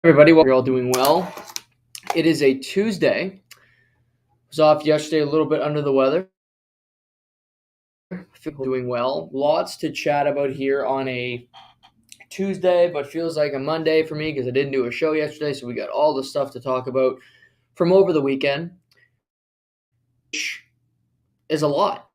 Everybody, hope you're all doing well. It is a Tuesday. I was off yesterday, a little bit under the weather. Doing well. Lots to chat about here on a Tuesday, but feels like a Monday for me because I didn't do a show yesterday, so we got all the stuff to talk about from over the weekend, which is a lot.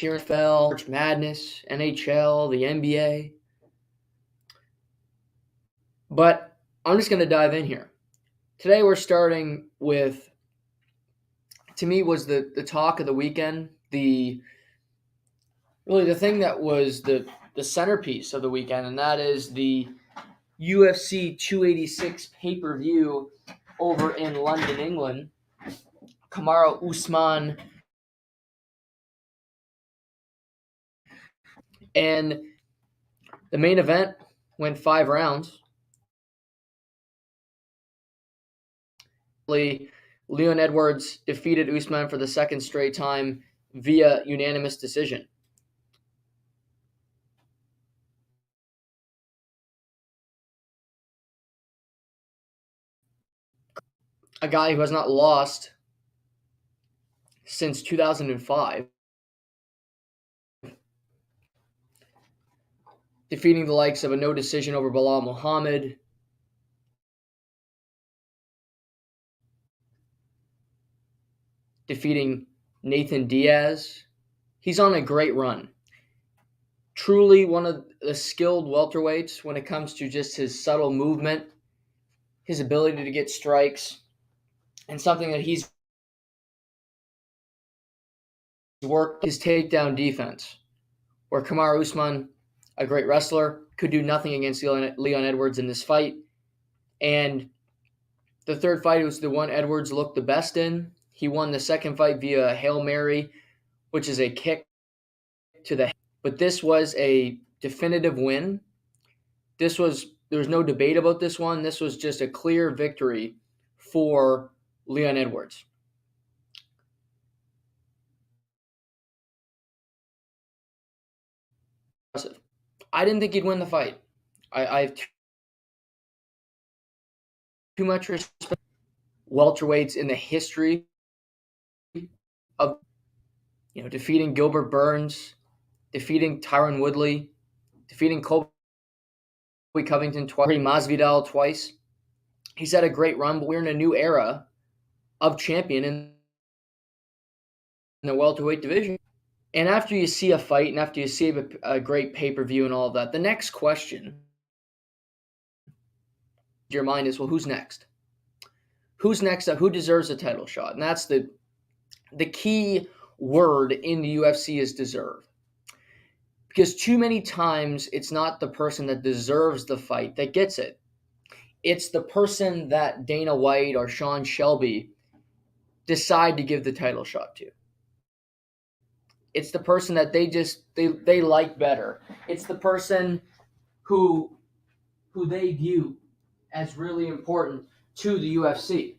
NFL, March Madness, NHL, the NBA. But I'm just going to dive in here. Today we're starting with, to me, was the talk of the weekend, the thing that was the centerpiece of the weekend, and that is the UFC 286 pay-per-view over in London, England. Kamaru Usman and the main event went 5 rounds. Leon Edwards defeated Usman for the second straight time via unanimous decision. A guy who has not lost since 2005, defeating the likes of a no decision over Bilal Muhammad, defeating Nathan Diaz. He's on a great run. Truly one of the skilled welterweights when it comes to just his subtle movement, his ability to get strikes, and something that he's worked his takedown defense, where Kamaru Usman, a great wrestler, could do nothing against Leon Edwards in this fight. And the third fight was the one Edwards looked the best in. He won the second fight via Hail Mary, which is a kick to the head. But this was a definitive win. There was no debate about this one. This was just a clear victory for Leon Edwards. I didn't think he'd win the fight. I have too much respect for welterweights in the history of defeating Gilbert Burns, defeating Tyron Woodley, defeating Colby Covington twice, Masvidal twice. He's had a great run, but we're in a new era of champion in the welterweight division. And after you see a fight and after you see a great pay-per-view and all of that, the next question in your mind is, well, who's next? Who's next up? Who deserves a title shot? And that's the key word in the UFC is deserve. Because too many times it's not the person that deserves the fight that gets it. It's the person that Dana White or Sean Shelby decide to give the title shot to. It's the person that they like better. It's the person who they view as really important to the UFC.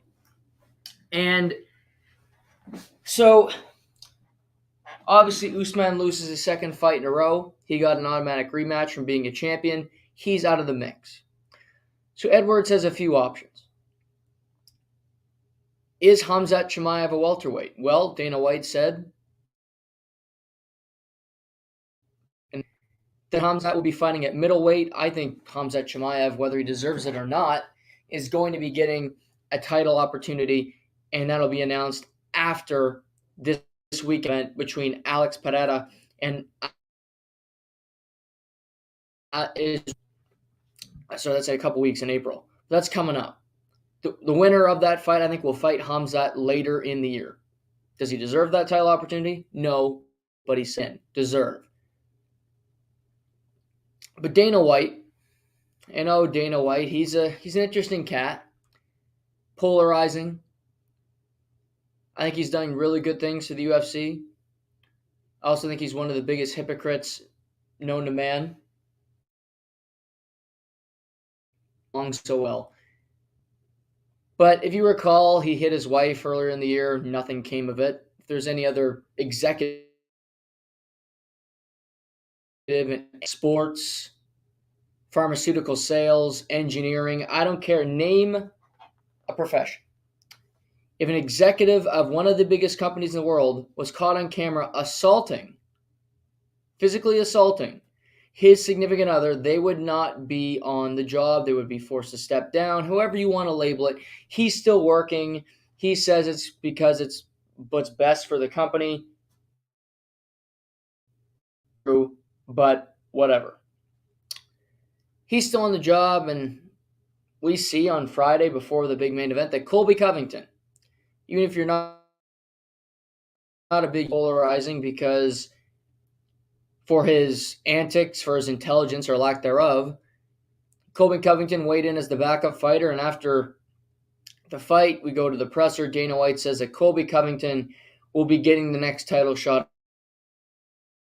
And so obviously Usman loses his second fight in a row. He got an automatic rematch from being a champion. He's out of the mix. So Edwards has a few options. Is Khamzat Chimaev a welterweight? Well, Dana White said that Khamzat will be fighting at middleweight. I think Khamzat Chimaev, whether he deserves it or not, is going to be getting a title opportunity, and that'll be announced after this week event between Alex Pereira and so that's a couple weeks in April. That's coming up. The winner of that fight, I think, will fight Khamzat later in the year. Does he deserve that title opportunity? No, but he's in. Deserve. But Dana White, Dana White, he's an interesting cat. Polarizing. I think he's done really good things for the UFC. I also think he's one of the biggest hypocrites known to man. So well. But if you recall, he hit his wife earlier in the year. Nothing came of it. If there's any other executive in sports, pharmaceutical sales, engineering, I don't care. Name a profession. If an executive of one of the biggest companies in the world was caught on camera physically assaulting his significant other, they would not be on the job. They would be forced to step down, however you want to label it. He's still working. He says it's because it's what's best for the company. But whatever. He's still on the job, and we see on Friday before the big main event that Colby Covington, even if you're not a big polarizing because for his antics, for his intelligence or lack thereof, Colby Covington weighed in as the backup fighter, and after the fight, we go to the presser. Dana White says that Colby Covington will be getting the next title shot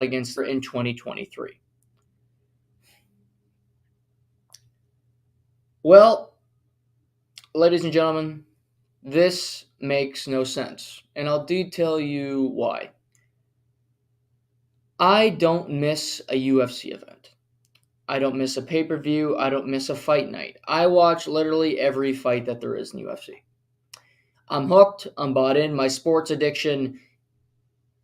against her in 2023. Well, ladies and gentlemen, this makes no sense, and I'll detail you why. I don't miss a UFC event. I don't miss a pay-per-view. I don't miss a fight night. I watch literally every fight that there is in UFC. I'm hooked. I'm bought in. My sports addiction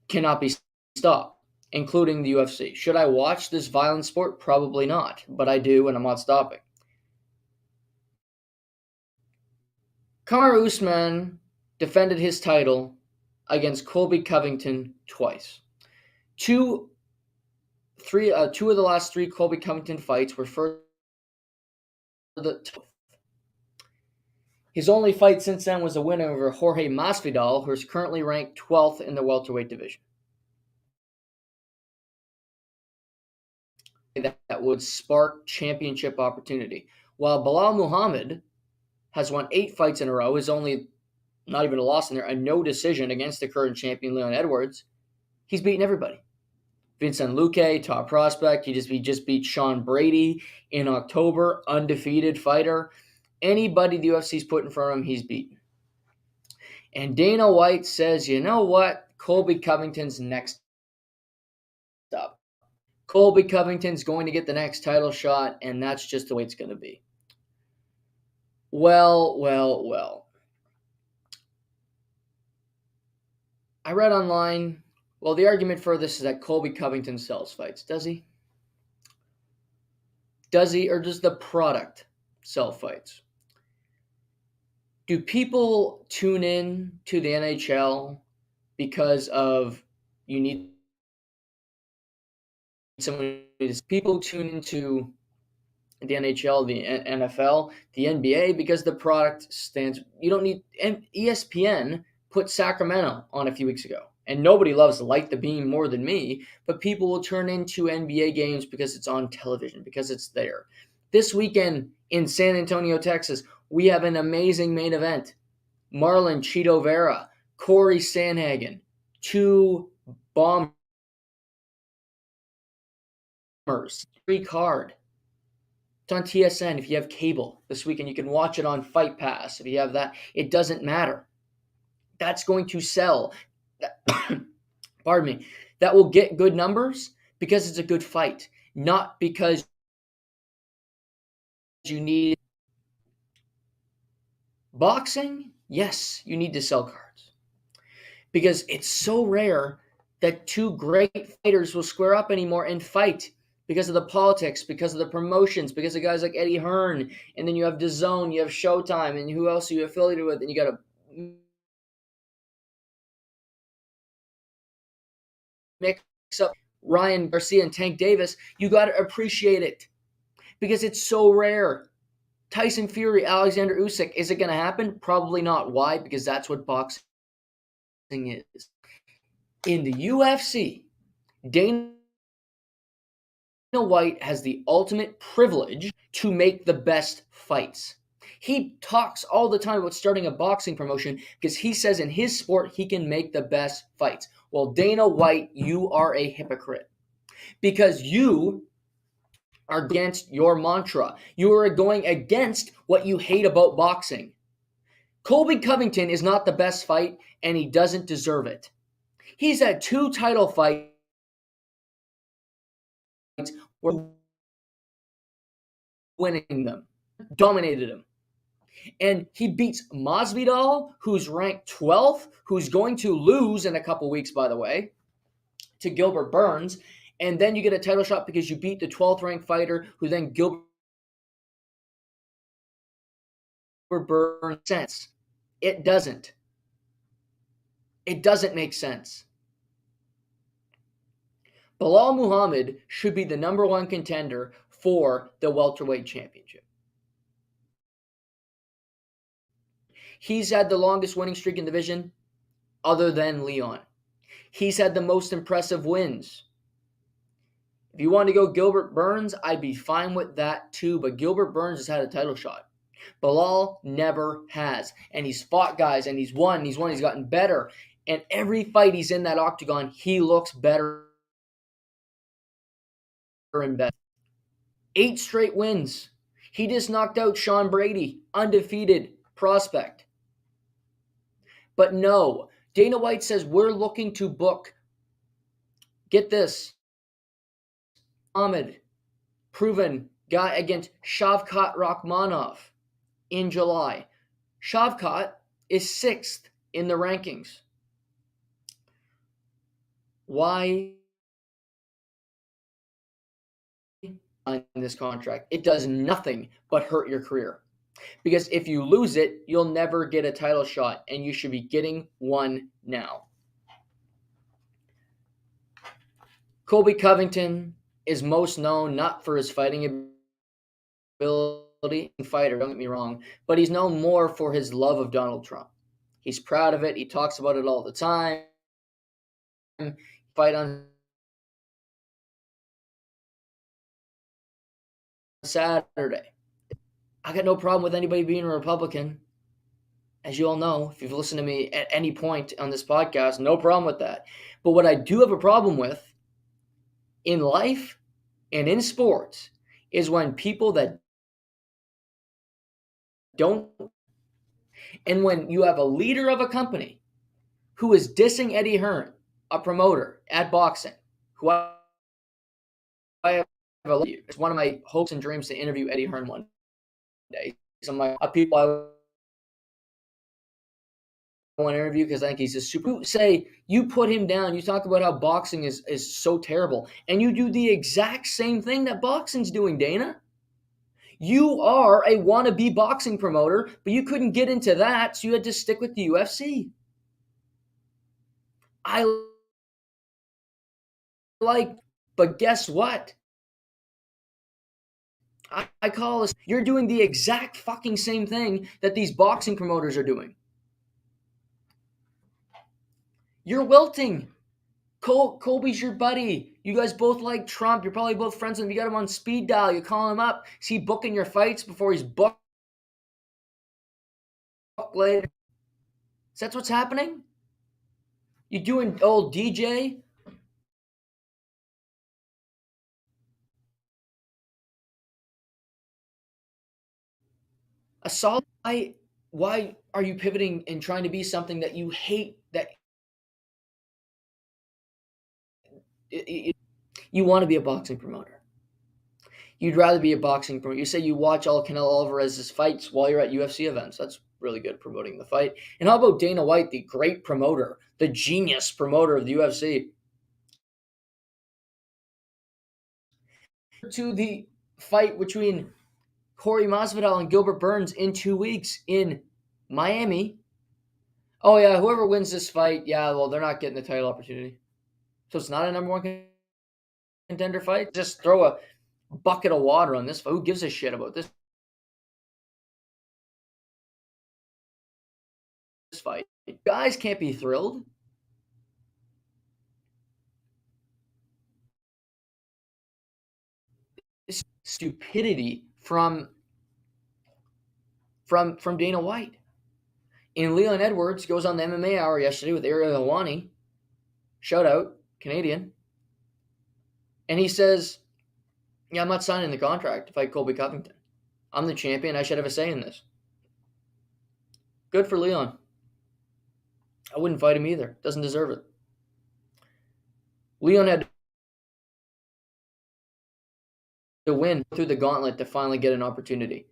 cannot be stopped, including the UFC. Should I watch this violent sport? Probably not, but I do, and I'm not stopping. Kamaru Usman defended his title against Colby Covington twice. Two of the last three Colby Covington fights were for the. His only fight since then was a win over Jorge Masvidal, who is currently ranked 12th in the welterweight division. That would spark championship opportunity. While Bilal Muhammad has won 8 fights in a row, is only not even a loss in there, a no decision against the current champion Leon Edwards, he's beaten everybody. Vincent Luque, top prospect. He just beat Sean Brady in October, undefeated fighter. Anybody the UFC's put in front of him, he's beaten. And Dana White says, you know what? Colby Covington's next up. Colby Covington's going to get the next title shot, and that's just the way it's going to be. Well. I read online, the argument for this is that Colby Covington sells fights. Does he? Does he, or does the product sell fights? Do people tune in to the NHL because of you need someone? People tune into the NHL, the NFL, the NBA because the product stands. You don't need ESPN put Sacramento on a few weeks ago, and nobody loves Light the Beam more than me. But people will turn into NBA games because it's on television, because it's there. This weekend in San Antonio, Texas, we have an amazing main event. Marlon Chito Vera, Corey Sandhagen, 2 bombers, 3 card. It's on TSN if you have cable this weekend. You can watch it on Fight Pass if you have that. It doesn't matter. That's going to sell. Pardon me. That will get good numbers because it's a good fight, not because you need boxing. Yes, you need to sell cards because it's so rare that 2 great fighters will square up anymore and fight because of the politics, because of the promotions, because of guys like Eddie Hearn, and then you have DAZN, you have Showtime, and who else are you affiliated with, and you got to mix up Ryan Garcia and Tank Davis. You got to appreciate it because it's so rare. Tyson Fury, Alexander Usyk, is it going to happen? Probably not. Why? Because that's what boxing is. In the UFC, Dana White has the ultimate privilege to make the best fights. He talks all the time about starting a boxing promotion because he says in his sport he can make the best fights. Well, Dana White, you are a hypocrite because you are against your mantra. You are going against what you hate about boxing. Colby Covington is not the best fight, and he doesn't deserve it. He's had 2 title fights were winning them, dominated him. And he beats Masvidal, who's ranked 12th, who's going to lose in a couple weeks, by the way, to Gilbert Burns. And then you get a title shot because you beat the 12th ranked fighter, who then Gilbert Burns sense. It doesn't. It doesn't make sense. Belal Muhammad should be the number one contender for the welterweight championship. He's had the longest winning streak in the division other than Leon. He's had the most impressive wins. If you want to go Gilbert Burns, I'd be fine with that too, but Gilbert Burns has had a title shot. Belal never has. And he's fought guys, and he's won, he's gotten better. And every fight he's in that octagon, he looks better and better. 8 straight wins. He just knocked out Sean Brady, undefeated prospect. But no, Dana White says we're looking to book, get this, Ahmed, proven guy against Shavkat Rakhmonov in July. Shavkat is 6th in the rankings. Why on this contract? It does nothing but hurt your career. Because if you lose it, you'll never get a title shot, and you should be getting one now. Colby Covington is most known not for his fighting ability, fighter, don't get me wrong, but he's known more for his love of Donald Trump. He's proud of it. He talks about it all the time. Fight on Saturday. I got no problem with anybody being a Republican. As you all know, if you've listened to me at any point on this podcast, no problem with that. But what I do have a problem with in life and in sports is when people that don't, and when you have a leader of a company who is dissing Eddie Hearn, a promoter at boxing, who I have it's one of my hopes and dreams to interview Eddie Hearn one day. Some of my people I want to interview because I think he's a super. Say you put him down, you talk about how boxing is so terrible, and you do the exact same thing that boxing's doing, Dana. You are a wannabe boxing promoter, but you couldn't get into that, so you had to stick with the UFC. But guess what? I call this, you're doing the exact fucking same thing that these boxing promoters are doing. You're wilting. Colby's your buddy. You guys both like Trump. You're probably both friends with him. You got him on speed dial. You call him up. Is he booking your fights before he's booked later? Is that what's happening? You doing old DJ? A solid. Why are you pivoting and trying to be something that you hate? That you want to be a boxing promoter. You'd rather be a boxing promoter. You say you watch all Canelo Alvarez's fights while you're at UFC events. That's really good promoting the fight. And how about Dana White, the great promoter, the genius promoter of the UFC? To the fight between Corey Masvidal and Gilbert Burns in 2 weeks in Miami. Oh, yeah, whoever wins this fight, yeah, well, they're not getting the title opportunity. So it's not a number one contender fight? Just throw a bucket of water on this fight. Who gives a shit about this fight? Guys can't be thrilled. This stupidity from Dana White. And Leon Edwards goes on the MMA Hour yesterday with Ariel Helwani. Shout out, Canadian. And he says, yeah, I'm not signing the contract to fight Colby Covington. I'm the champion. I should have a say in this. Good for Leon. I wouldn't fight him either. Doesn't deserve it. Leon had win through the gauntlet to finally get an opportunity.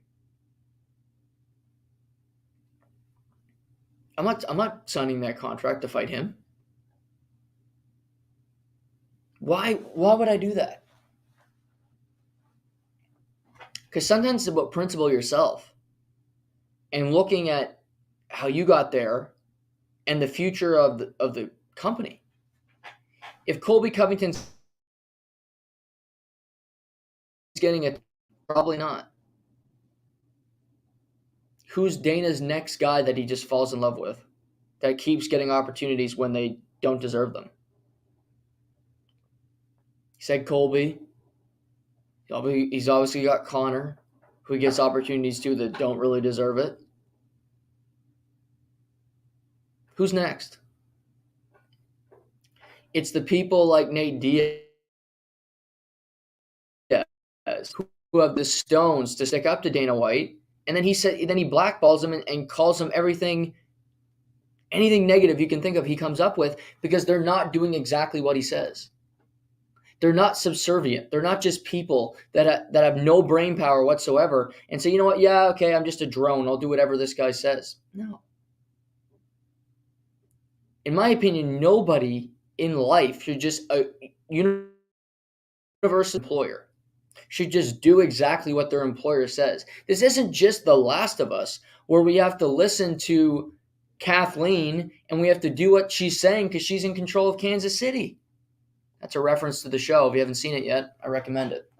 I'm not signing that contract to fight him. Why would I do that? Because sometimes it's about principle yourself and looking at how you got there and the future of the company. If Colby Covington's getting it, probably not. Who's Dana's next guy that he just falls in love with, that keeps getting opportunities when they don't deserve them? He said Colby. He's obviously got Connor, who he gets opportunities to that don't really deserve it. Who's next? It's the people like Nate Diaz who have the stones to stick up to Dana White, and then he blackballs him and calls him anything negative you can think of he comes up with, because they're not doing exactly what he says. They're not subservient. They're not just people that have no brain power whatsoever and say, you know what, yeah, okay, I'm just a drone. I'll do whatever this guy says. No. In my opinion, nobody in life should just a universal employer should just do exactly what their employer says. This isn't just The Last of Us, where we have to listen to Kathleen and we have to do what she's saying because she's in control of Kansas City. That's a reference to the show. If you haven't seen it yet, I recommend it.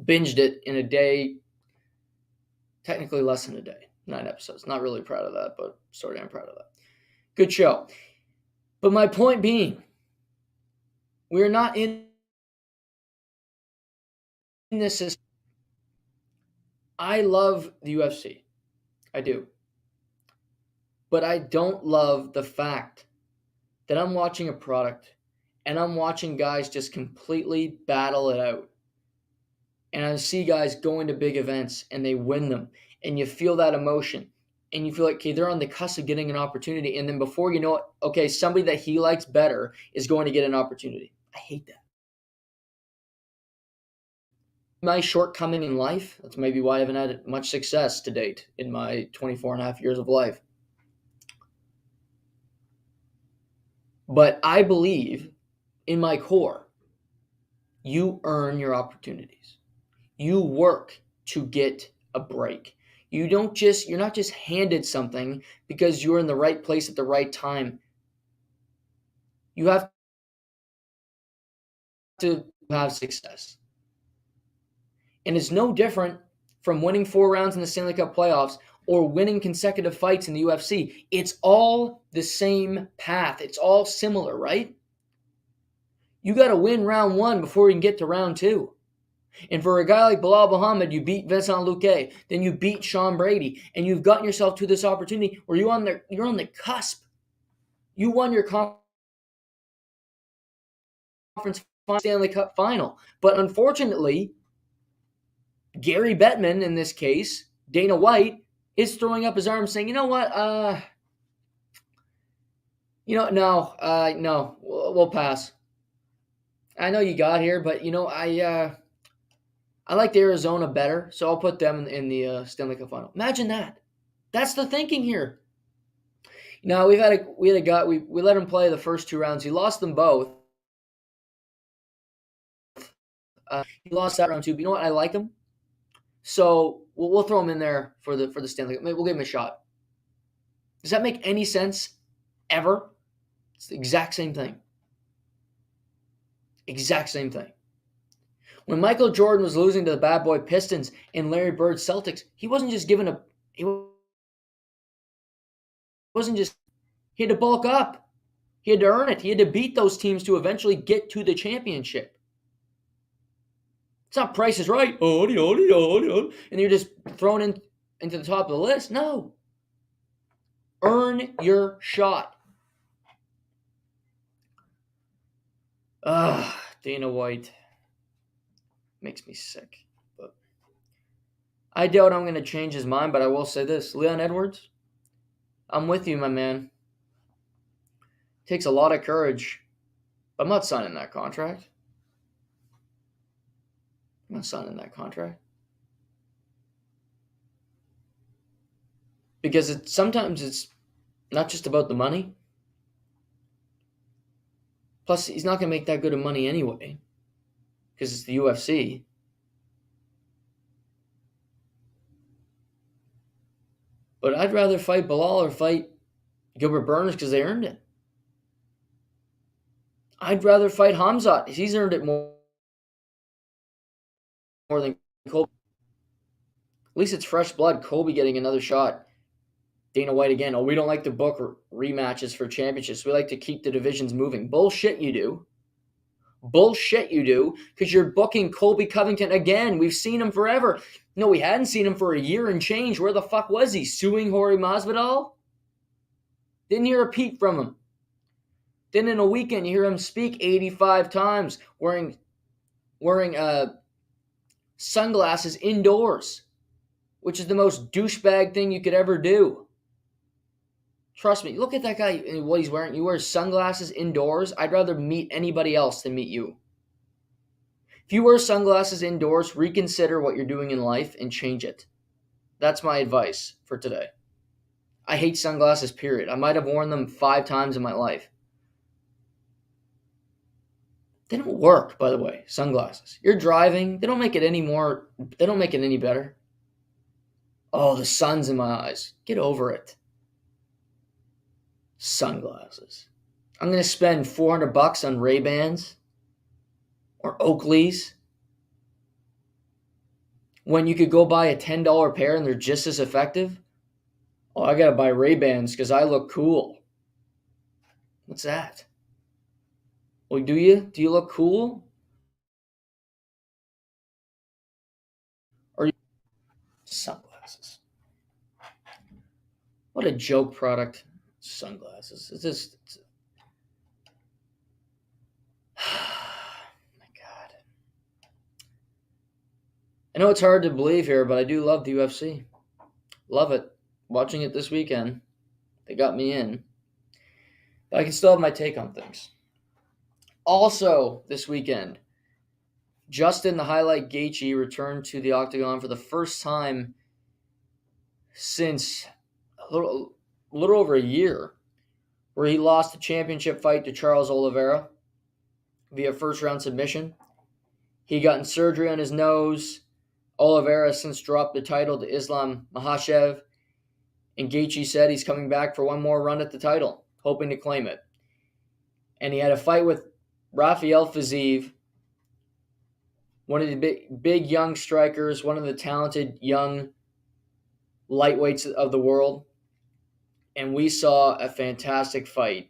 Binged it in a day, technically less than a day, 9 episodes. Not really proud of that, but sort of am proud of that. Good show. But my point being, we're not in this system. I love the UFC. I do. But I don't love the fact that I'm watching a product and I'm watching guys just completely battle it out. And I see guys going to big events and they win them. And you feel that emotion. And you feel like, okay, they're on the cusp of getting an opportunity. And then before you know it, okay, somebody that he likes better is going to get an opportunity. I hate that. My shortcoming in life, that's maybe why I haven't had much success to date in my 24 and a half years of life. But I believe in my core, you earn your opportunities. You work to get a break. You're not just handed something because you're in the right place at the right time. You have to have success. And it's no different from winning 4 rounds in the Stanley Cup playoffs or winning consecutive fights in the UFC. It's all the same path. It's all similar, right? You got to win round 1 before you can get to round 2. And for a guy like Bilal Muhammad, you beat Vincent Luque, then you beat Sean Brady, and you've gotten yourself to this opportunity where you're on the cusp. You won your conference Stanley Cup final. But unfortunately, Gary Bettman, in this case, Dana White, is throwing up his arms saying, you know what, no, we'll pass. I know you got here, but, I liked Arizona better, so I'll put them in the Stanley Cup final. Imagine that. That's the thinking here. Now, we had a guy, we let him play the first 2 rounds. He lost them both. He lost that round 2, but you know what? I like him. So we'll throw him in there for the Stanley Cup. Maybe we'll give him a shot. Does that make any sense ever? It's the exact same thing. Exact same thing. When Michael Jordan was losing to the bad boy Pistons and Larry Bird's Celtics, he wasn't just he had to bulk up. He had to earn it. He had to beat those teams to eventually get to the championship. It's not Price is Right. And you're just thrown into the top of the list. No. Earn your shot. Dana White makes me sick. But I doubt I'm going to change his mind, but I will say this. Leon Edwards, I'm with you, my man. It takes a lot of courage. I'm not signing that contract. I'm not signing that contract. Because sometimes it's not just about the money. Plus, he's not going to make that good of money anyway, because it's the UFC. But I'd rather fight Bilal or fight Gilbert Burns because they earned it. I'd rather fight Hamzat. He's earned it more than Colby. At least it's fresh blood. Colby getting another shot. Dana White again. Oh, we don't like to book rematches for championships. We like to keep the divisions moving. Bullshit you do. Bullshit you do, because you're booking Colby Covington again. We've seen him forever. No, we hadn't seen him for a year and change. Where the fuck was he? Suing Jorge Masvidal? Didn't hear a peep from him. Then in a weekend, you hear him speak 85 times wearing sunglasses indoors, which is the most douchebag thing you could ever do. Trust me, look at that guy and what he's wearing. He wears sunglasses indoors. I'd rather meet anybody else than meet you. If you wear sunglasses indoors, reconsider what you're doing in life and change it. That's my advice for today. I hate sunglasses, period. I might have worn them 5 times in my life. They don't work, by the way, sunglasses. You're driving, they don't make it any better. Oh, the sun's in my eyes. Get over it. Sunglasses. I'm going to spend $400 on Ray-Bans or Oakleys when you could go buy a $10 pair and they're just as effective. Oh, I got to buy Ray-Bans because I look cool. What's that? Well, do you? Do you look cool? Or sunglasses? What a joke product. Sunglasses. It's just... my God. I know it's hard to believe here, but I do love the UFC. Love it. Watching it this weekend. They got me in. But I can still have my take on things. Also, this weekend, Justin the Highlight Gaethje returned to the octagon for the first time since a little over a year, where he lost the championship fight to Charles Oliveira via first-round submission. He got surgery on his nose. Oliveira has since dropped the title to Islam Makhachev, and Gaethje said he's coming back for one more run at the title, hoping to claim it. And he had a fight with Rafael Fiziev, one of the big young strikers, one of the talented young lightweights of the world. And we saw a fantastic fight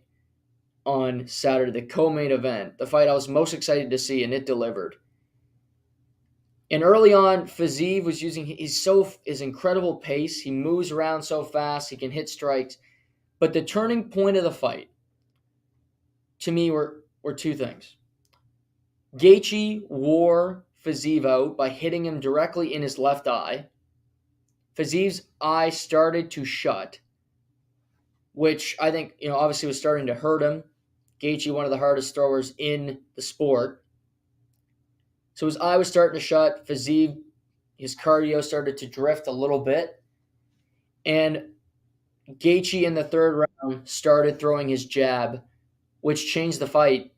on Saturday, the co-main event, the fight I was most excited to see, and it delivered. And early on, Fiziev was using his incredible pace. He moves around so fast, he can hit strikes. But the turning point of the fight, to me, were 2 things. Gaethje wore Fiziev out by hitting him directly in his left eye. Fiziev's eye started to shut, which I think, obviously was starting to hurt him. Gaethje, one of the hardest throwers in the sport. So his eye was starting to shut. Fiziev, his cardio started to drift a little bit. And Gaethje in the 3rd round started throwing his jab, which changed the fight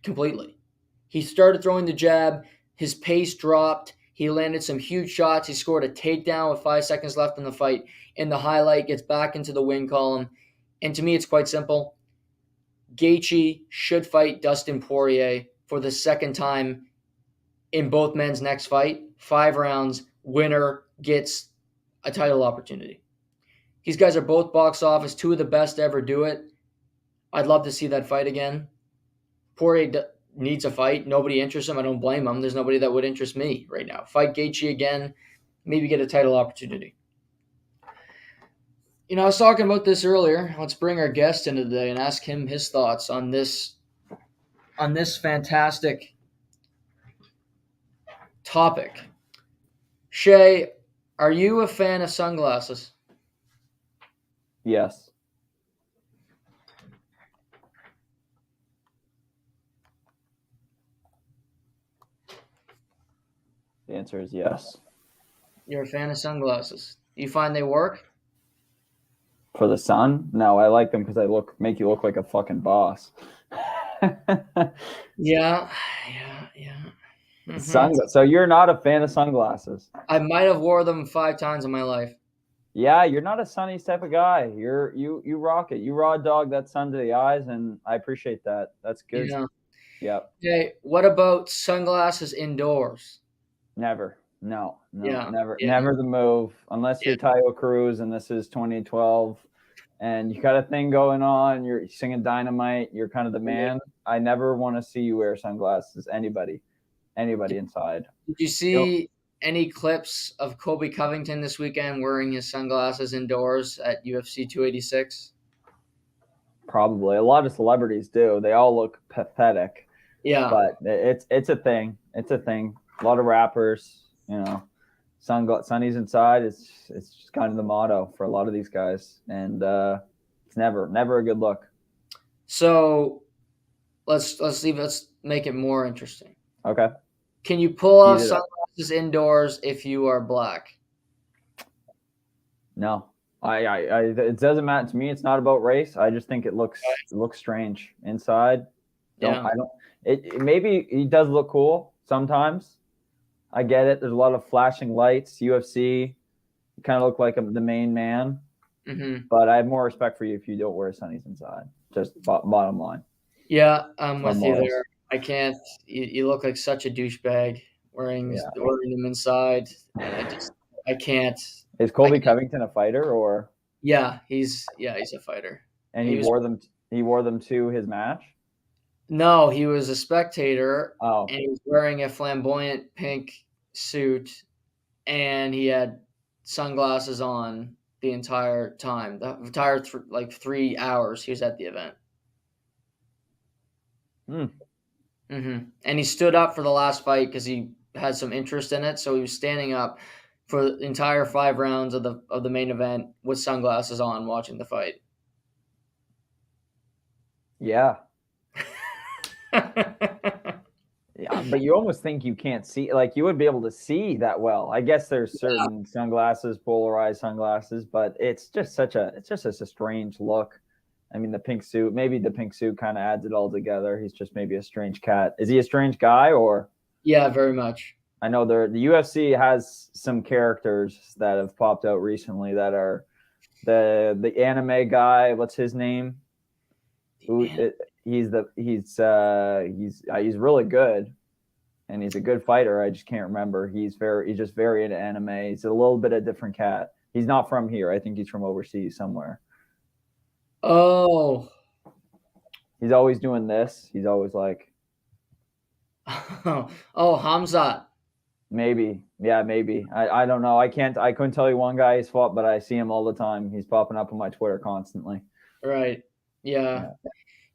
completely. He started throwing the jab. His pace dropped. He landed some huge shots. He scored a takedown with 5 seconds left in the fight. And the highlight gets back into the win column. And to me, it's quite simple. Gaethje should fight Dustin Poirier for the 2nd time in both men's next fight. 5 rounds, winner gets a title opportunity. These guys are both box office, 2 of the best to ever do it. I'd love to see that fight again. Poirier needs a fight. Nobody interests him. I don't blame him. There's nobody that would interest me right now. Fight Gaethje again, maybe get a title opportunity. I was talking about this earlier. Let's bring our guest in today and ask him his thoughts on this fantastic topic. Shay, are you a fan of sunglasses? Yes. The answer is yes. You're a fan of sunglasses. Do you find they work? For the sun? No, I like them because they make you look like a fucking boss. Yeah. So you're not a fan of sunglasses? I might have wore them 5 times in my life. Yeah, you're not a sunnies type of guy. You rock it. You raw dog that sun to the eyes, and I appreciate that. That's good. Yeah. Yep. Okay. What about sunglasses indoors? Never. No. Yeah. Never the move unless you're Tayo Cruz and this is 2012 and you got a thing going on. You're singing Dynamite. You're kind of the man. I never want to see you wear sunglasses. Anybody inside. Did you see any clips of Colby Covington this weekend wearing his sunglasses indoors at UFC 286? Probably. A lot of celebrities do. They all look pathetic. Yeah. But it's a thing. It's a thing. A lot of rappers, sunnies inside. It's just kind of the motto for a lot of these guys. And it's never a good look. So let's make it more interesting. Okay. Can you pull off sunglasses indoors if you are black? No. It doesn't matter to me. It's not about race. I just think it looks strange inside. Maybe he does look cool sometimes. I get it. There's a lot of flashing lights. UFC, you kind of look like the main man. Mm-hmm. But I have more respect for you if you don't wear sunnies inside. Just bottom line. Yeah, I'm with you there. I can't. You look like such a douchebag wearing them inside. I can't. Is Colby Covington a fighter or? Yeah, he's a fighter. And he wore them to his match? No, he was a spectator. Oh. And he was wearing a flamboyant pink suit, and he had sunglasses on the entire time. The entire 3 hours he was at the event. Mm-hmm. And he stood up for the last fight because he had some interest in it. So he was standing up for the entire 5 rounds of the main event with sunglasses on, watching the fight. Yeah. Yeah, but you almost think you can't see, like you would be able to see that well. I guess there's certain sunglasses, polarized sunglasses, but it's just such a strange look. I mean, the pink suit kind of adds it all together. He's just maybe a strange cat. Is he a strange guy or? Yeah, very much. I know the UFC has some characters that have popped out recently that are the anime guy. What's his name? He's really good, and he's a good fighter. I just can't remember. He's just very into anime. He's a little bit of a different cat. He's not from here. I think he's from overseas somewhere. Oh. He's always doing this. He's always like. Oh, Hamzat. Maybe. Yeah, maybe. I don't know. I couldn't tell you one guy he's fought, but I see him all the time. He's popping up on my Twitter constantly. Right. Yeah.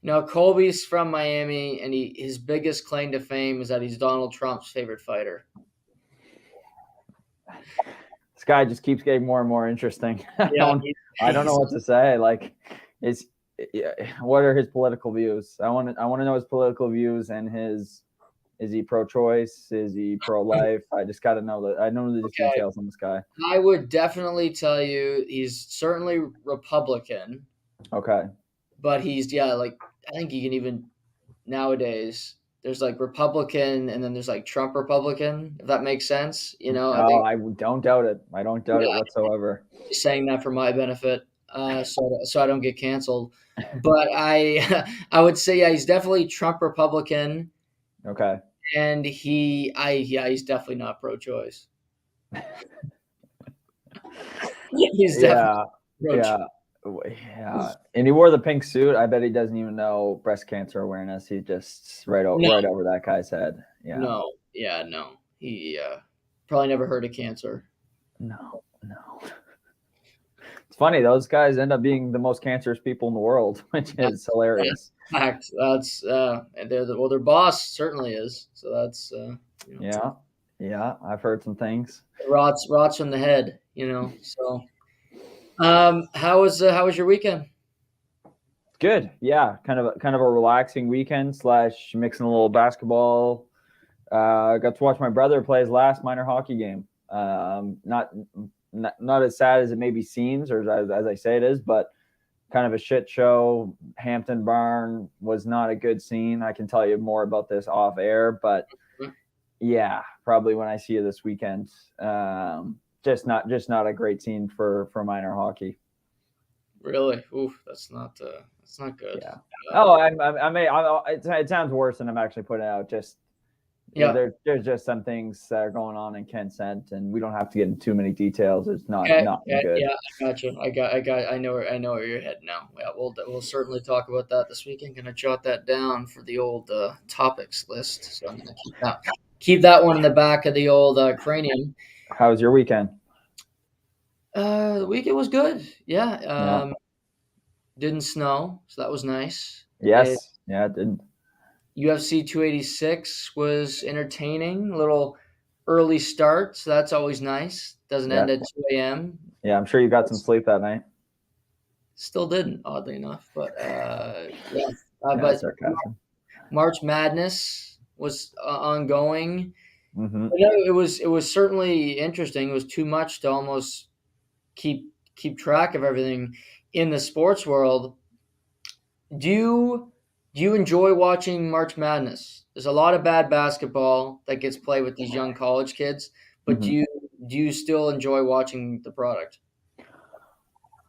No, Colby's from Miami, and his biggest claim to fame is that he's Donald Trump's favorite fighter. This guy just keeps getting more and more interesting. Yeah, I don't know what to say. Like, what are his political views? I want to know his political views and his. Is he pro-choice? Is he pro-life? I just got to know that. I know the details on this guy. I would definitely tell you he's certainly Republican. Okay. But he's I think you can even nowadays there's like Republican and then there's like Trump Republican, if that makes sense. I don't doubt it. I don't doubt it whatsoever. Saying that for my benefit, so I don't get canceled. But I would say he's definitely Trump Republican. Okay. And he's definitely not pro-choice. He's definitely pro-choice. Yeah, and he wore the pink suit. I bet he doesn't even know breast cancer awareness. He just right over that guy's head. Yeah. No. He probably never heard of cancer. No. It's funny. Those guys end up being the most cancerous people in the world, which is hilarious. Fact. That's their boss certainly is. So that's Yeah. I've heard some things. Rots from the head. So. How was your weekend? Good. Yeah, kind of a relaxing weekend / mixing a little basketball Got to watch my brother play his last minor hockey game. Not as sad as it maybe seems, or as I say it is, but kind of a shit show. Hampton Barn was not a good scene. I can tell you more about this off air, but yeah, probably when I see you this weekend. Just not a great scene for minor hockey. Really? Oof, that's not good. Yeah. It sounds worse than I'm actually putting out. Just there's just some things that are going on in consent, and we don't have to get into too many details. It's not good. Yeah, I got you. I know where you're heading now. Yeah, we'll certainly talk about that this weekend. Gonna jot that down for the old topics list. So I'm gonna keep that one in the back of the old cranium. How was your weekend? The weekend was good. Yeah. Yeah. Didn't snow, so that was nice. Yes. It did. UFC 286 was entertaining. A little early start, so that's always nice. Doesn't end at 2 a.m. Yeah, I'm sure you got some sleep that night. Still didn't, oddly enough, but yeah. But sarcasm. March Madness was ongoing. Mm-hmm. It was certainly interesting. It was too much to almost keep track of everything in the sports world. Do you enjoy watching March Madness? There's a lot of bad basketball that gets played with these young college kids, but do you still enjoy watching the product?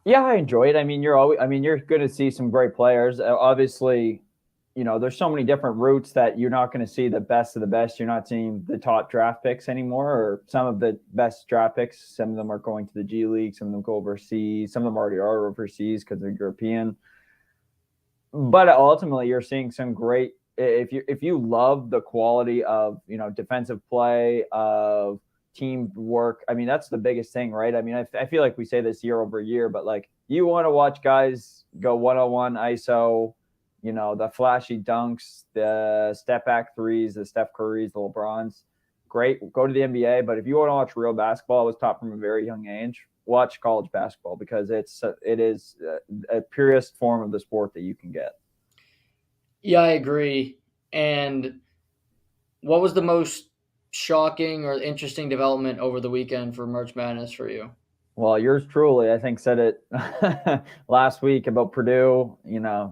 Yeah, I enjoy it. I mean, you're going to see some great players. Obviously, there's so many different routes that you're not going to see the best of the best. You're not seeing the top draft picks anymore, or some of the best draft picks. Some of them are going to the G League. Some of them go overseas. Some of them already are overseas because they're European. But ultimately, you're seeing some great. If you love the quality of defensive play, of teamwork, I mean that's the biggest thing, right? I mean, I feel like we say this year over year, but like you want to watch guys go 1-on-1 ISO, the flashy dunks, the step back threes, the Steph Currys, the LeBrons. Great, go to the NBA. But if you want to watch real basketball, it was taught from a very young age. Watch college basketball because it is a purest form of the sport that you can get. Yeah, I agree. And what was the most shocking or interesting development over the weekend for March Madness for you? Well, yours truly, I think, said it last week about Purdue,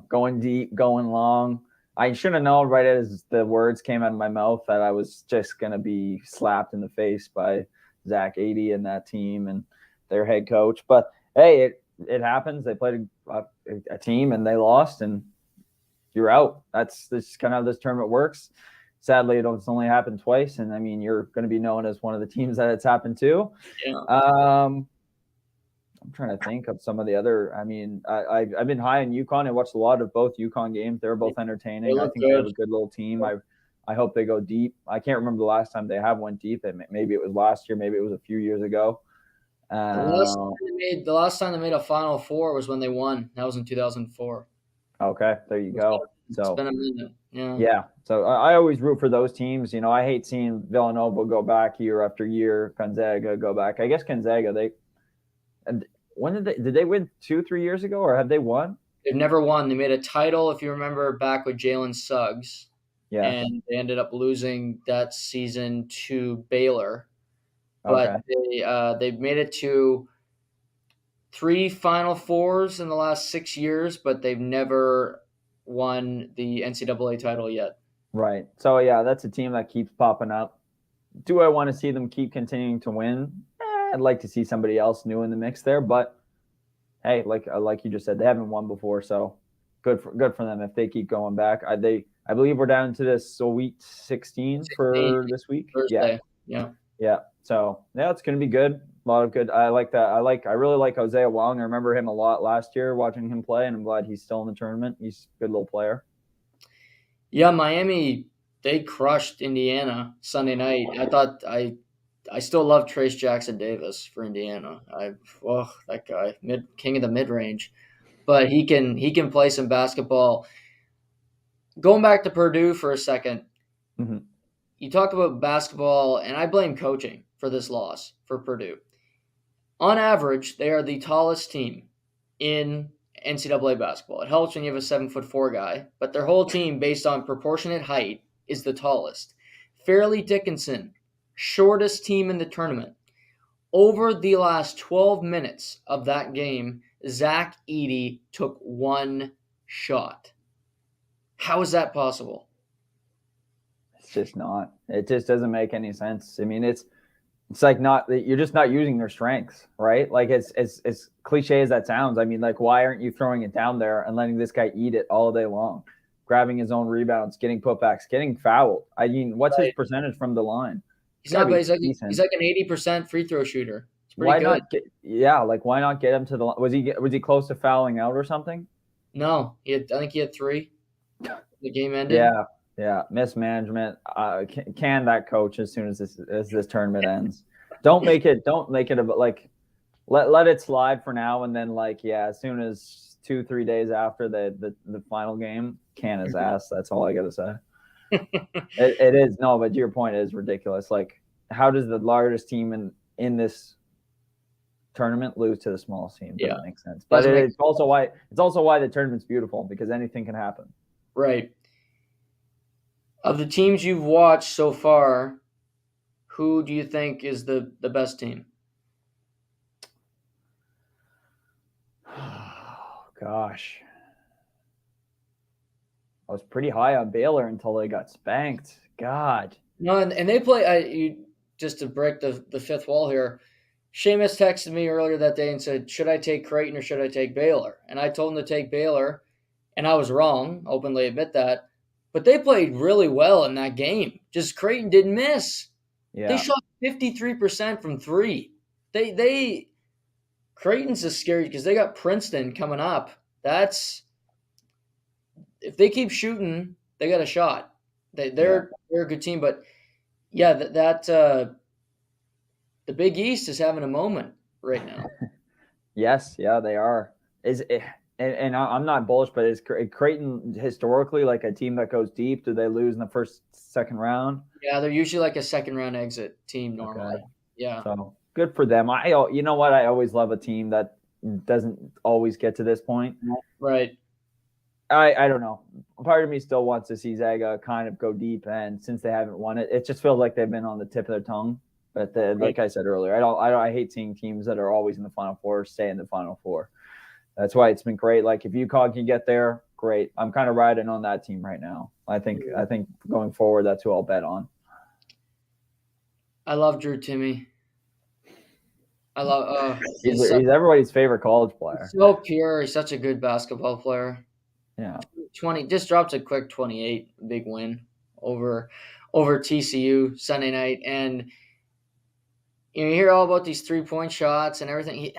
going deep, going long. I should have known right as the words came out of my mouth that I was just going to be slapped in the face by Zach Gaejthe and that team and their head coach. But hey, it happens. They played a team and they lost, and you're out. That's kind of how this tournament works. Sadly, it's only happened twice, and I mean, you're going to be known as one of the teams that it's happened to. Yeah. I'm trying to think of some of the other. I mean, I've been high on UConn. I watched a lot of both UConn games. They're both entertaining. I think they have a good little team. I hope they go deep. I can't remember the last time they have went deep. Maybe it was last year. Maybe it was a few years ago. The last time they made a Final Four was when they won. That was in 2004. Okay, there you go. It's been a minute. Yeah. So I always root for those teams. I hate seeing Villanova go back year after year. Gonzaga go back. I guess Gonzaga, when did they win 2-3 years ago, or have they won? They've never won. They made a title, if you remember, back with Jalen Suggs. Yeah. And they ended up losing that season to Baylor. But they've made it to 3 Final Fours in the last 6 years, but they've never won the NCAA title yet. Right. So, yeah, that's a team that keeps popping up. Do I want to see them keep continuing to win? I'd like to see somebody else new in the mix there. But, hey, like you just said, they haven't won before, so good for them if they keep going back. I believe we're down to this Sweet 16 for this week. Thursday. Yeah. So, yeah, it's going to be good. A lot of good. I like that. I really like Hosea Wong. I remember him a lot last year watching him play, and I'm glad he's still in the tournament. He's a good little player. Yeah, Miami, they crushed Indiana Sunday night. I still love Trace Jackson Davis for Indiana. That guy, king of the mid-range. But he can play some basketball. Going back to Purdue for a second, You talk about basketball, and I blame coaching for this loss for Purdue. On average, they are the tallest team in NCAA basketball. It helps when you have a 7'4" guy, but their whole team, based on proportionate height, is the tallest. Fairleigh Dickinson, shortest team in the tournament. Over the last 12 minutes of that game, Zach Gaejthe took 1 shot. How is that possible? It's just not. It just doesn't make any sense. I mean, it's like you're just not using their strengths, right? Like it's as cliche as that sounds. I mean, like, why aren't you throwing it down there and letting this guy eat it all day long, grabbing his own rebounds, getting putbacks, getting fouled? I mean, what's his percentage from the line? He's not, but he's like an 80% free throw shooter. It's pretty why good. Why not get him to the line? Was he close to fouling out or something? No, I think he had 3. The game ended. Yeah, mismanagement. Can that coach as soon as this tournament ends? Don't make it about like let it slide for now, and then as soon as 2-3 days after the final game, can his ass. That's all I gotta say. It is no, but to your point, it is ridiculous. Like, how does the largest team in this tournament lose to the smallest team? Doesn't make sense. But it's also why the tournament's beautiful, because anything can happen. Right. Of the teams you've watched so far, who do you think is the best team? Oh, gosh. I was pretty high on Baylor until they got spanked. God. No, and they play. Just to break the fifth wall here, Shamus texted me earlier that day and said, should I take Creighton or should I take Baylor? And I told him to take Baylor, and I was wrong, openly admit that. But they played really well in that game. Just Creighton didn't miss. Yeah. They shot 53% from 3. Creighton's is scary because they got Princeton coming up. If they keep shooting, they got a shot. They're a good team, but the Big East is having a moment right now. Yes, yeah, they are. And I'm not bullish, but is Creighton historically like a team that goes deep? Do they lose in the second round? Yeah, they're usually like a second round exit team normally. Okay. Yeah. So good for them. You know what? I always love a team that doesn't always get to this point. Right. I don't know. Part of me still wants to see Zaga kind of go deep, and since they haven't won it, it just feels like they've been on the tip of their tongue. But like I said earlier, I hate seeing teams that are always in the Final Four stay in the Final Four. That's why it's been great. Like, if UConn can get there, great. I'm kind of riding on that team right now. I think going forward, that's who I'll bet on. I love Drew Timme. He's everybody's favorite college player. He's so pure. He's such a good basketball player. Yeah. Just dropped a quick 28, big win over TCU Sunday night, and you hear all about these 3-point shots and everything.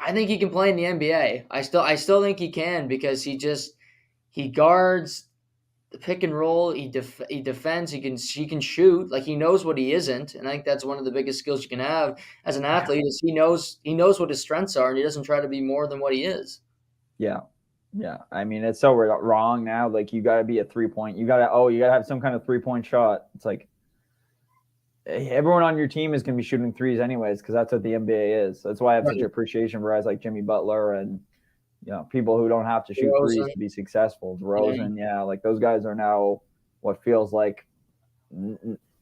I think he can play in the NBA. I still think he can, because he guards the pick and roll. He defends. He can shoot. Like, he knows what he isn't, and I think that's one of the biggest skills you can have as an athlete. Is he knows what his strengths are, and he doesn't try to be more than what he is. Yeah. Yeah. I mean, it's so wrong now. Like, you got to be a 3-point. You got to have some kind of 3-point shot. It's like, everyone on your team is going to be shooting threes anyways, because that's what the NBA is. That's why I have such appreciation for guys like Jimmy Butler and people who don't have to shoot threes to be successful. DeRozan, like, those guys are now what feels like,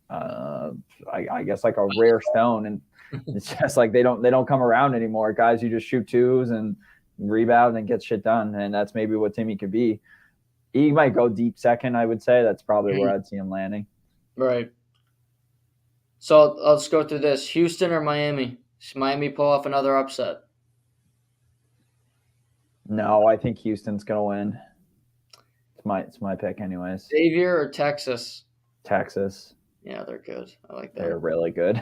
I guess, like a rare stone, and it's just like they don't come around anymore. Guys who just shoot twos and rebound and get shit done, and that's maybe what Timmy could be. He might go deep second, I would say. That's probably where I'd see him landing. Right. So let's go through this. Houston or Miami? Does Miami pull off another upset? No, I think Houston's going to win. It's my pick anyways. Xavier or Texas? Texas. Yeah, they're good. I like that. They're really good.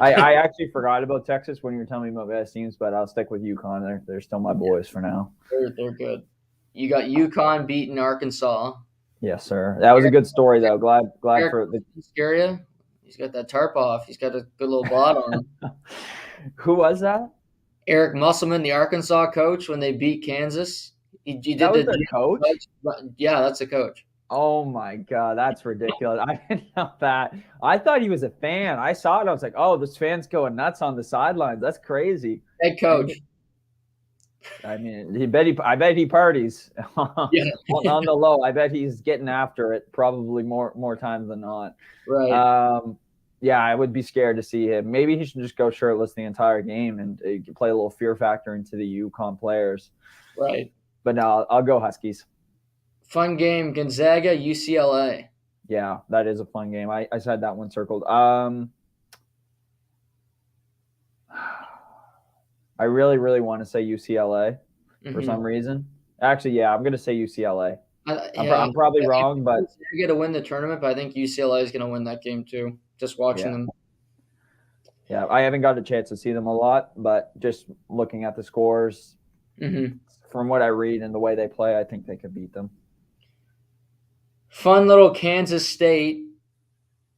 I actually forgot about Texas when you were telling me about best teams, but I'll stick with UConn. They're still my boys for now. They're good. You got UConn beating Arkansas. Yes, sir. That was a good story, though. Glad for the Scaria. He's got that tarp off. He's got a good little blot on him. Who was that? Eric Musselman, the Arkansas coach, when they beat Kansas. He did that was the coach? Yeah, that's the coach. Oh, my God. That's ridiculous. I didn't know that. I thought he was a fan. I saw it. I was like, oh, this fan's going nuts on the sidelines. That's crazy. Head coach. I mean, I bet he parties Yeah, on the low. I bet he's getting after it probably more times than not. right, Um, yeah, I would be scared to see him. Maybe he should just go shirtless the entire game and play a little fear factor into the UConn players. right. But no, I'll go Huskies. Fun game, Gonzaga, UCLA. Yeah, that is a fun game. I had that one circled. I really want to say UCLA for some reason. Actually, yeah, I'm going to say UCLA. I'm probably wrong, but they're going to win the tournament. But I think UCLA is going to win that game too. Just watching them. Yeah, I haven't got a chance to see them a lot, but just looking at the scores, from what I read and the way they play, I think they could beat them. Fun little Kansas State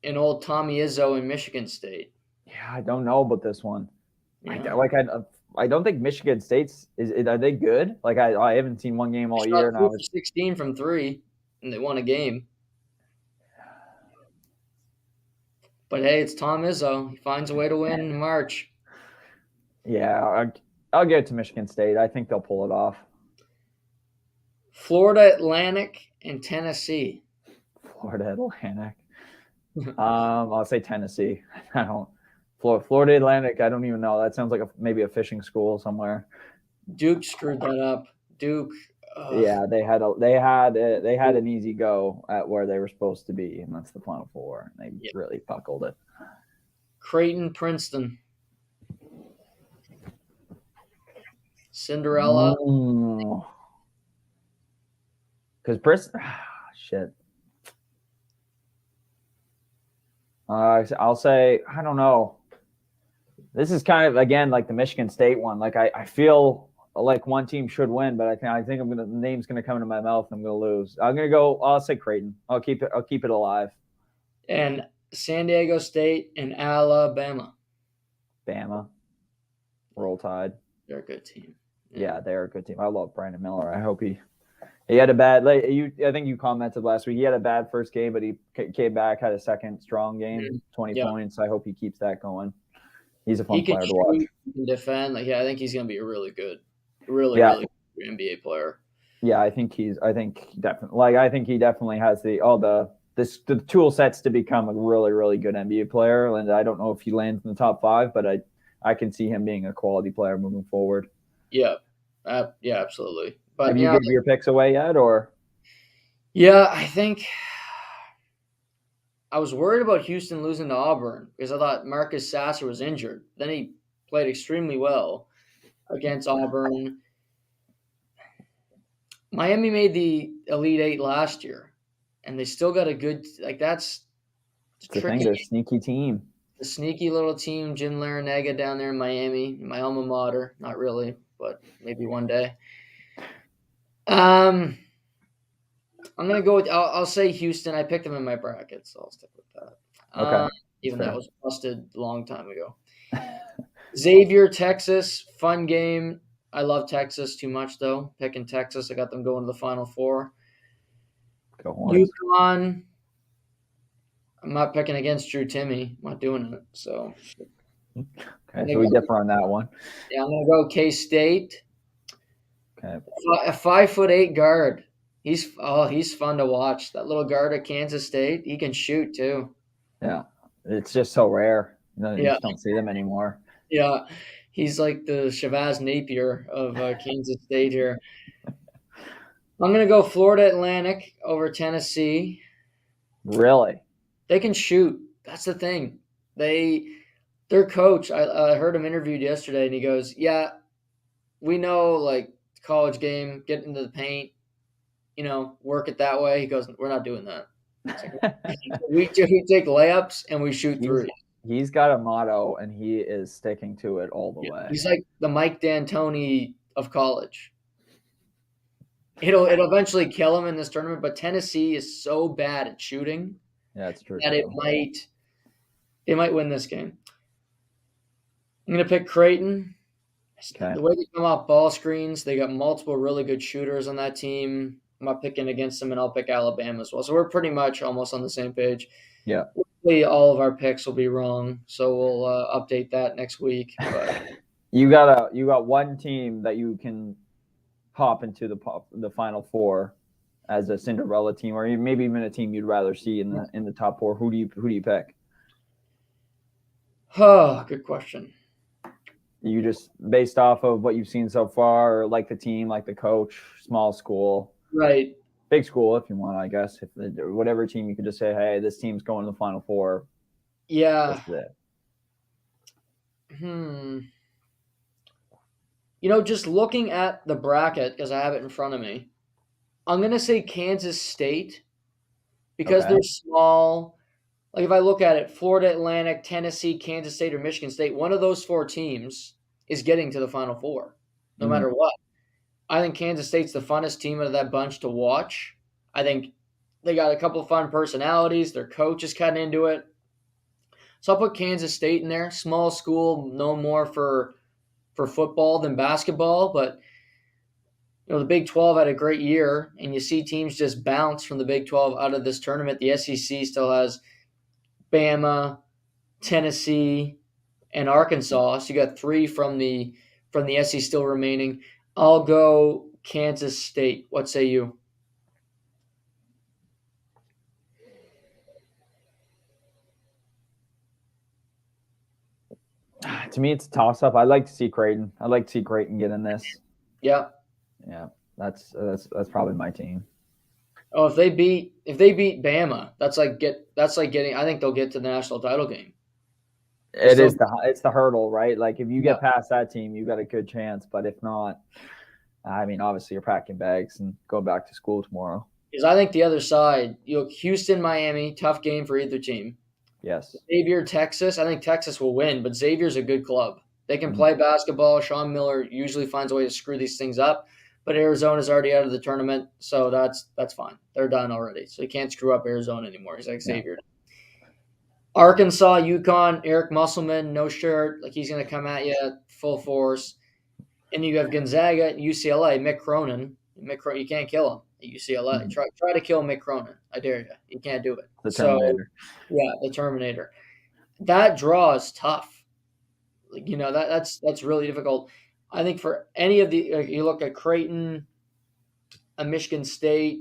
and old Tommy Izzo in Michigan State. Yeah, I don't know about this one. Yeah. I don't think Michigan State's are they good? Like I haven't seen one game all year now. 16 from 3, and they won a game. But hey, it's Tom Izzo. He finds a way to win in March. Yeah, I'll give it to Michigan State. I think they'll pull it off. Florida Atlantic and Tennessee. Florida Atlantic. I'll say Tennessee. I don't. Florida Atlantic. I don't even know. That sounds like maybe a fishing school somewhere. Duke screwed that up. Duke. Yeah, they had an easy go at where they were supposed to be, and that's the Final Four. And they really buckled it. Creighton, Princeton. Cinderella. Because Princeton, shit. I'll say I don't know. This is kind of again like the Michigan State one. Like I feel like one team should win, but I think the name's gonna come into my mouth. And I'm gonna lose. I'll say Creighton. I'll keep it alive. And San Diego State and Alabama. Bama. Roll Tide. They're a good team. Yeah, they're a good team. I love Brandon Miller. I hope he had a bad. I think you commented last week. He had a bad first game, but he came back, had a second strong game, 20 points. I hope he keeps that going. He's a fun player to watch. He can defend. I think he's going to be a really good, really good NBA player. Yeah, I think he definitely has the tool sets to become a really, really good NBA player. And I don't know if he lands in the top 5, but I can see him being a quality player moving forward. Yeah, absolutely. But have you given your picks away yet, or? Yeah, I think I was worried about Houston losing to Auburn because I thought Marcus Sasser was injured. Then he played extremely well against Auburn. Miami made the Elite Eight last year, and they still got a good that's the thing. They're a sneaky team. The sneaky little team, Jim Larinaga down there in Miami, my alma mater. Not really, but maybe one day. I'm gonna go with. I'll say Houston. I picked them in my bracket, so I'll stick with that. Okay. Even though that was busted a long time ago. Xavier, Texas, fun game. I love Texas too much though. Picking Texas, I got them going to the Final Four. Go on. UConn. I'm not picking against Drew Timme. I'm not doing it. So. Okay, so we differ on that one. Yeah, I'm gonna go K-State. Okay. A 5'8" guard. He's fun to watch. That little guard at Kansas State, he can shoot too. Yeah, it's just so rare. You just don't see them anymore. Yeah, he's like the Shabazz Napier of Kansas State here. I'm gonna go Florida Atlantic over Tennessee. Really? They can shoot. That's the thing. Their coach. I heard him interviewed yesterday, and he goes, "Yeah, we know like college game, get into the paint, work it that way." He goes, "We're not doing that. We take layups and we shoot threes." He's got a motto, and he is sticking to it all the way. He's like the Mike D'Antoni of college. It'll eventually kill him in this tournament, but Tennessee is so bad at shooting. Yeah, it's true. That they might win this game. I'm gonna pick Creighton. Okay. The way they come off ball screens, they got multiple really good shooters on that team. I'm not picking against them, and I'll pick Alabama as well. So we're pretty much almost on the same page. Yeah. Hopefully all of our picks will be wrong, so we'll update that next week. But You got one team that you can pop into the Final Four as a Cinderella team, or maybe even a team you'd rather see in the top four. Who do you pick? Oh, good question. You just based off of what you've seen so far, or like the team, like the coach, small school, Right. big school if you want, I guess. If whatever team you could just say, hey, this team's going to the Final Four. Yeah. This is it. Just looking at the bracket, because I have it in front of me, I'm going to say Kansas State because they're small. Like if I look at it, Florida Atlantic, Tennessee, Kansas State, or Michigan State, one of those four teams is getting to the Final Four, no matter what. I think Kansas State's the funnest team out of that bunch to watch. I think they got a couple of fun personalities. Their coach is kind of into it. So I'll put Kansas State in there. Small school, no more for football than basketball, but the Big 12 had a great year, and you see teams just bounce from the Big 12 out of this tournament. The SEC still has Bama, Tennessee, and Arkansas. So you got three from the SEC still remaining. I'll go Kansas State. What say you? To me, it's a toss-up. I'd like to see Creighton. I'd like to see Creighton get in this. Yeah. Yeah, that's probably my team. Oh, if they beat Bama, that's like getting. I think they'll get to the national title game. It's the hurdle, right? Like if you get past that team, you got a good chance. But if not, I mean, obviously you're packing bags and going back to school tomorrow. Because I think the other side, Houston, Miami, tough game for either team. Yes. Xavier, Texas. I think Texas will win, but Xavier's a good club. They can play basketball. Sean Miller usually finds a way to screw these things up, but Arizona's already out of the tournament, so that's fine. They're done already, so you can't screw up Arizona anymore. He's like Xavier. Arkansas, UConn, Eric Musselman, no shirt, like he's going to come at you full force. And you have Gonzaga, UCLA, Mick Cronin. You can't kill him at UCLA. Try to kill Mick Cronin. I dare you. You can't do it. The Terminator. The Terminator. That draw is tough. That's really difficult. I think for any of you look at Creighton, a Michigan State,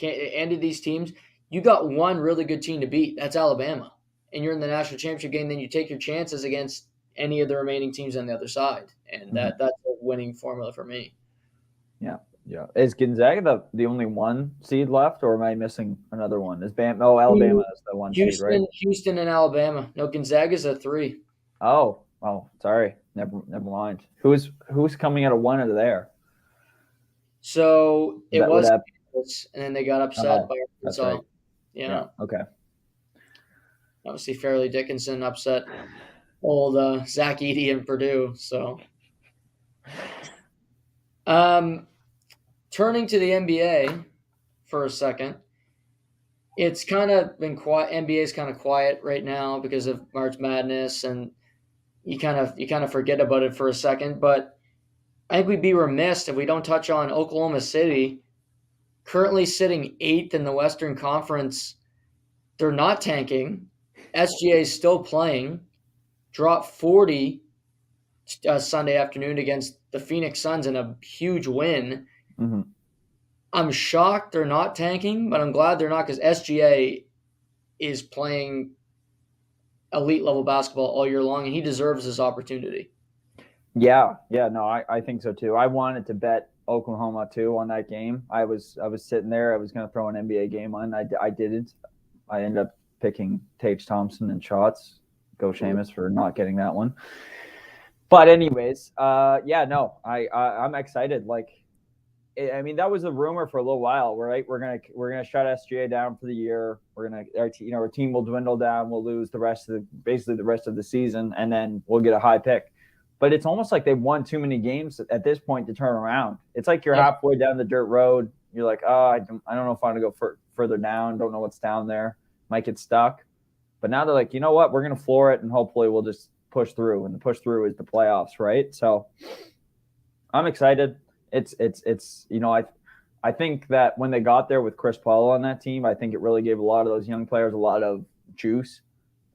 any of these teams, you got one really good team to beat. That's Alabama. And you're in the national championship game, then you take your chances against any of the remaining teams on the other side. And that's a winning formula for me. Yeah. Yeah. Is Gonzaga the only one seed left, or am I missing another one? Is Alabama is the one seed, right? Houston and Alabama. No, Gonzaga's a 3. Oh, sorry. Never mind. Who's coming out of one out of there? So it was Kansas, and then they got upset by Arkansas. Right. Yeah. Okay. Obviously, Fairleigh Dickinson upset old Zach Edey in Purdue. So, turning to the NBA for a second, it's kind of been quiet. NBA is kind of quiet right now because of March Madness, and you kind of forget about it for a second. But I think we'd be remiss if we don't touch on Oklahoma City, currently sitting 8th in the Western Conference. They're not tanking. SGA is still playing. Dropped 40 Sunday afternoon against the Phoenix Suns in a huge win. I'm shocked they're not tanking, but I'm glad they're not, because SGA is playing elite level basketball all year long, and he deserves this opportunity. Yeah, no, I think so too. I wanted to bet Oklahoma too on that game. I was sitting there. I was going to throw an NBA game on. I didn't. I ended up picking Tage Thompson and shots. Go Shamus for not getting that one. But anyways, I'm excited. I mean, that was a rumor for a little while, right? We're gonna shut SGA down for the year. Our team will dwindle down. We'll lose the rest of the season, and then we'll get a high pick. But it's almost like they've won too many games at this point to turn around. It's like you're halfway down the dirt road. You're like, I don't know if I want to go further down. Don't know what's down there. Might get stuck. But now they're like, you know what? We're going to floor it, and hopefully we'll just push through. And the push through is the playoffs, right? So I'm excited. It's I think that when they got there with Chris Paul on that team, I think it really gave a lot of those young players a lot of juice,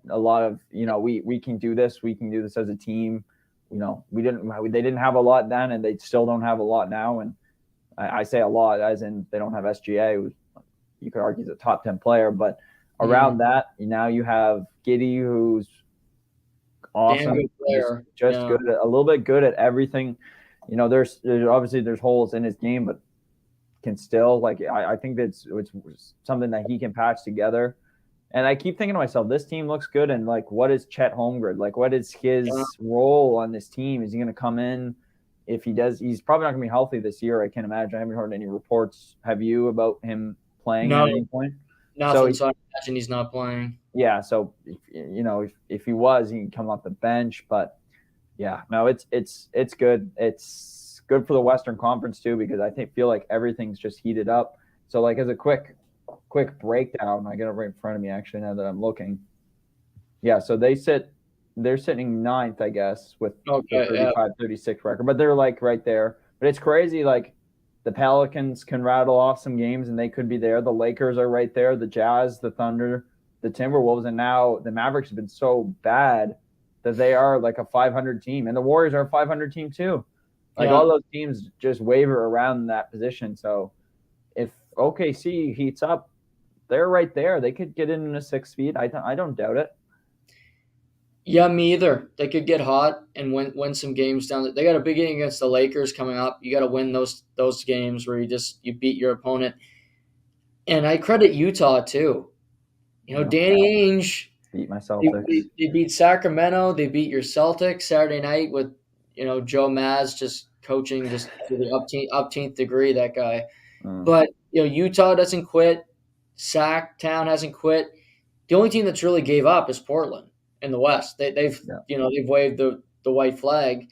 a lot of, we can do this. We can do this as a team. they didn't have a lot then, and they still don't have a lot now. And I say a lot as in they don't have SGA, who you could argue is a top 10 player, but around that, now you have Giddey, who's awesome, damn good player, just good, a little bit good at everything. There's obviously there's holes in his game, but can still I think it's something that he can patch together. And I keep thinking to myself, this team looks good, and what is Chet Holmgren? What is his role on this team? Is he going to come in? If he does, he's probably not going to be healthy this year. I can't imagine. I haven't heard any reports. Have you about him playing at any point? Nothing. So I imagine he's not playing. Yeah. So if he was, he can come off the bench. But yeah, no, it's good. It's good for the Western Conference too, because I feel like everything's just heated up. So as a quick breakdown, I got it right in front of me actually now that I'm looking. Yeah. So they're sitting ninth, I guess, with a 35-36 record, but they're right there. But it's crazy. The Pelicans can rattle off some games and they could be there. The Lakers are right there. The Jazz, the Thunder, the Timberwolves, and now the Mavericks have been so bad that they are a 500 team, and the Warriors are a 500 team too. All those teams just waver around that position. So if OKC heats up, they're right there. They could get in a 6 speed. I don't doubt it. Yeah, me either. They could get hot and win some games down. They got a big game against the Lakers coming up. You got to win those games where you beat your opponent. And I credit Utah too. Danny Ainge beat my Celtics. They beat Sacramento. They beat your Celtics Saturday night with Joe Maz just coaching just to the upteenth degree. That guy. But Utah doesn't quit. Sac-town hasn't quit. The only team that's really gave up is Portland. In the West, they've waved the white flag,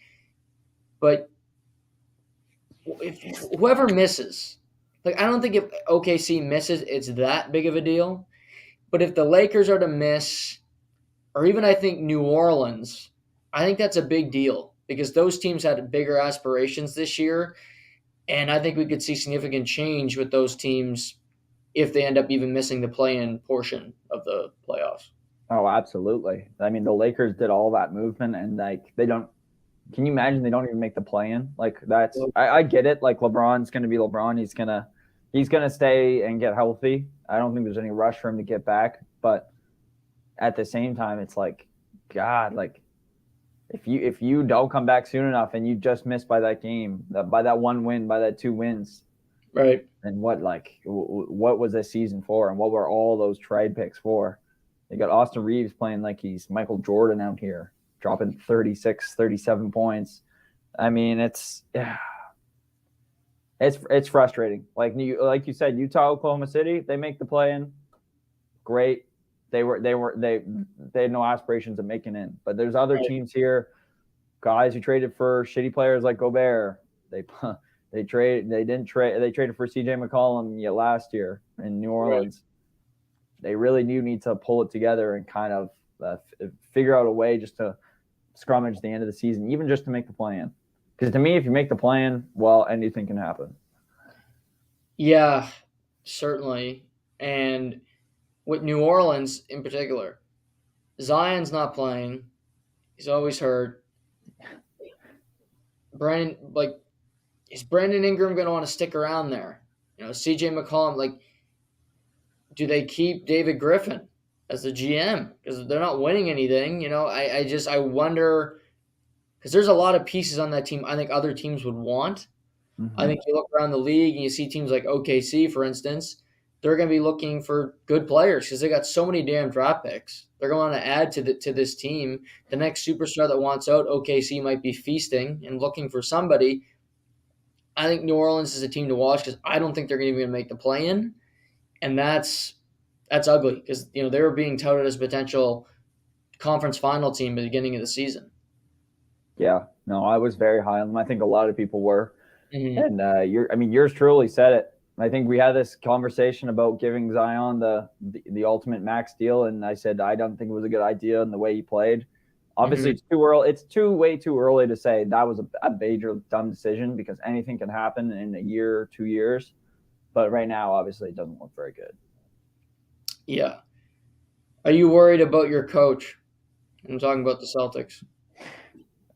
but if whoever misses, I don't think if OKC misses, it's that big of a deal. But if the Lakers are to miss, or even I think New Orleans, I think that's a big deal because those teams had bigger aspirations this year, and I think we could see significant change with those teams if they end up even missing the play-in portion of the playoffs. Oh, absolutely. I mean, the Lakers did all that movement, and they don't. Can you imagine they don't even make the play-in? That's. I get it. LeBron's going to be LeBron. He's gonna stay and get healthy. I don't think there's any rush for him to get back. But at the same time, it's God, if you don't come back soon enough and you just miss by that game, by that one win, by that 2 wins, right? And what was this season for, and what were all those trade picks for? They got Austin Reeves playing like he's Michael Jordan out here, dropping 36, 37 points. I mean, it's frustrating. Like you said, Utah, Oklahoma City, they make the play-in. Great. They had no aspirations of making in. But there's other teams here, guys who traded for shitty players like Gobert. They traded for CJ McCollum last year in New Orleans. Right. They really do need to pull it together and kind of figure out a way just to scrummage the end of the season, even just to make the play-in. Because to me, if you make the play-in, well, anything can happen. Yeah, certainly. And with New Orleans in particular, Zion's not playing. He's always hurt. Is Brandon Ingram going to want to stick around there? CJ McCollum, do they keep David Griffin as the GM? Because they're not winning anything. I wonder, because there's a lot of pieces on that team I think other teams would want. Mm-hmm. I think you look around the league and you see teams like OKC, for instance, they're going to be looking for good players because they got so many damn draft picks. They're going to add to this team. The next superstar that wants out, OKC might be feasting and looking for somebody. I think New Orleans is a team to watch because I don't think they're going to even make the play-in. And that's ugly because they were being touted as a potential conference final team at the beginning of the season. Yeah, no, I was very high on them. I think a lot of people were, and yours truly said it. I think we had this conversation about giving Zion the ultimate max deal, and I said I don't think it was a good idea in the way he played. Obviously, it's too early. It's way too early to say that was a major dumb decision because anything can happen in a year or 2 years. But right now, obviously, it doesn't look very good. Yeah. Are you worried about your coach? I'm talking about the Celtics.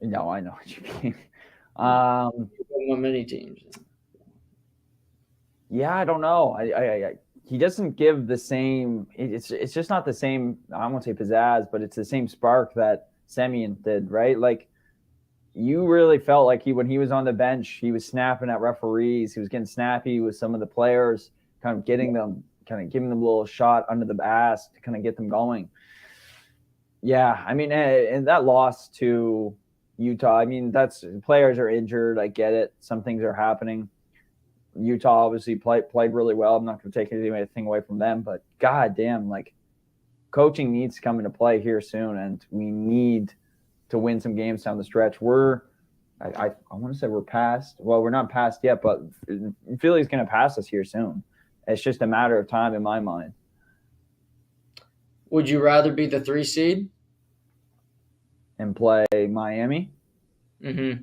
No, I know what you mean. Um, Many teams. yeah, I don't know. He doesn't give the same. It's just not the same. I won't say pizzazz, but it's the same spark that Semyon did, right? Like you really felt like when he was on the bench, he was snapping at referees. He was getting snappy with some of the players, kind of giving them a little shot under the ass to kind of get them going. Yeah, I mean, and that loss to Utah. I mean, that's players are injured. I get it. Some things are happening. Utah obviously played really well. I'm not going to take anything away from them, but goddamn, like coaching needs to come into play here soon, and we need to win some games down the stretch. I want to say we're past. Well, we're not past yet, but Philly's going to pass us here soon. It's just a matter of time in my mind. Would you rather be the 3 seed and play Miami? Mm-hmm.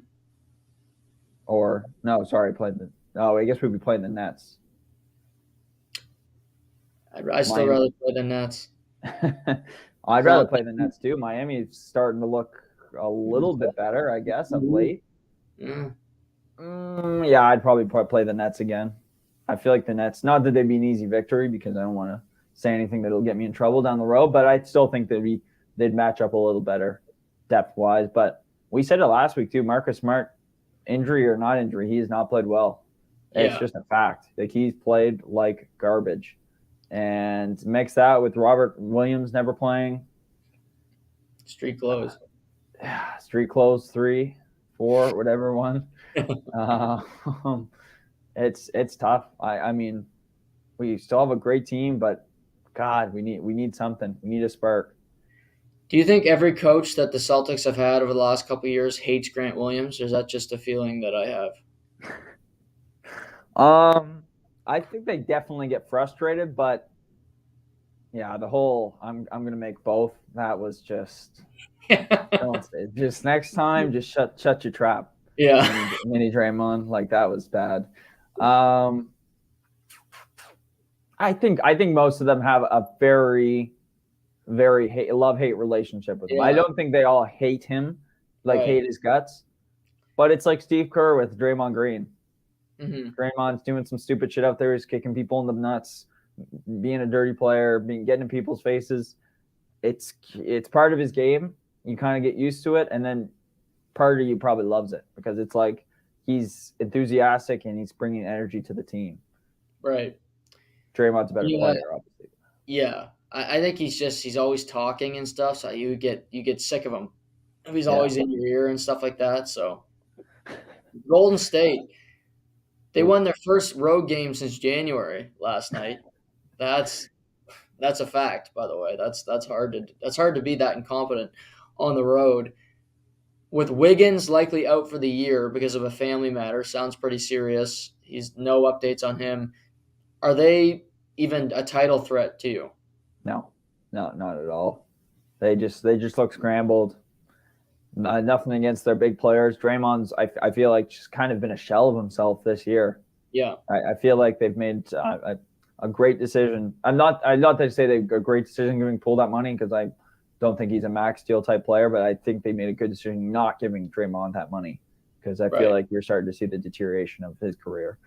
Or no, sorry, play the. Oh, I guess we'd be playing the Nets. I still rather play the Nets. I'd rather play the Nets too. Miami's starting to look a little bit better, I guess, of late. Yeah. Yeah, I'd probably play the Nets again. I feel like the Nets, not that they'd be an easy victory because I don't want to say anything that'll get me in trouble down the road, but I still think they'd match up a little better depth-wise. But we said it last week too, Marcus Smart, injury or not injury, he has not played well. It's just a fact. Like he's played like garbage. And mix that with Robert Williams never playing. Street clothes. Street clothes 3, 4, whatever one. It's tough. I mean, we still have a great team, but God, we need something. We need a spark. Do you think every coach that the Celtics have had over the last couple of years hates Grant Williams, or is that just a feeling that I have? I think they definitely get frustrated, but yeah, the whole I'm gonna make both. That was just just next time, just shut your trap. Yeah, mini Draymond, like that was bad. I think most of them have a very love-hate relationship with him. I don't think they all hate him, hate his guts. But it's like Steve Kerr with Draymond Green. Mm-hmm. Draymond's doing some stupid shit out there. He's kicking people in the nuts, being a dirty player, getting in people's faces. It's part of his game. You kind of get used to it, and then part of you probably loves it because it's like he's enthusiastic and he's bringing energy to the team. Right. Draymond's a better player, obviously. Yeah, I think he's always talking and stuff, so you get sick of him. He's always in your ear and stuff like that. So Golden State, they won their first road game since January last night. That's a fact, by the way. That's hard to be that incompetent on the road. With Wiggins likely out for the year because of a family matter, sounds pretty serious. He's no updates on him. Are they even a title threat to you? No, not at all. They just look scrambled. Nothing against their big players. Draymond's, I feel like, just kind of been a shell of himself this year. Yeah, I feel like they've made a great decision. I'm not to say they've a great decision giving Poole that money because I don't think he's a max deal type player, but I think they made a good decision not giving Draymond that money because I feel like you're starting to see the deterioration of his career.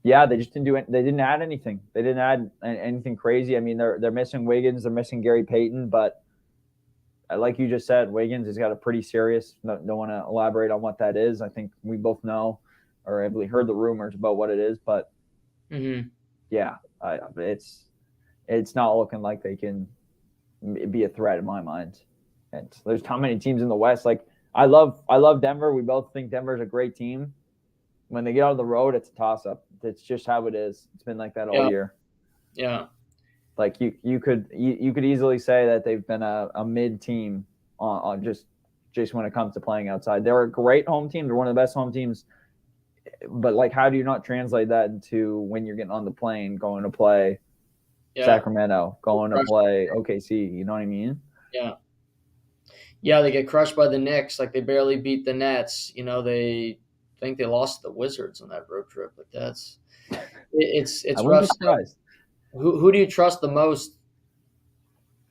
Yeah, they just didn't do it. They didn't add anything. They didn't add anything crazy. I mean, they're missing Wiggins, they're missing Gary Payton, but like you just said, Wiggins has got a pretty serious. Don't want to elaborate on what that is. I think we both know, or have heard the rumors about what it is, but yeah, it's not looking like they can be a threat in my mind. And there's how many teams in the West. Like I love Denver. We both think Denver's a great team. When they get out of the road, it's a toss-up. It's just how it is. It's been like that all year. Yeah. Like you could easily say that they've been a mid team on just when it comes to playing outside. They're a great home team. They're one of the best home teams. But like, how do you not translate that into when you're getting on the plane going to play Sacramento, going to play OKC? You know what I mean? Yeah. Yeah, they get crushed by the Knicks. Like they barely beat the Nets. You know, they think they lost to the Wizards on that road trip. Like it's I rough. Be surprised. Who do you trust the most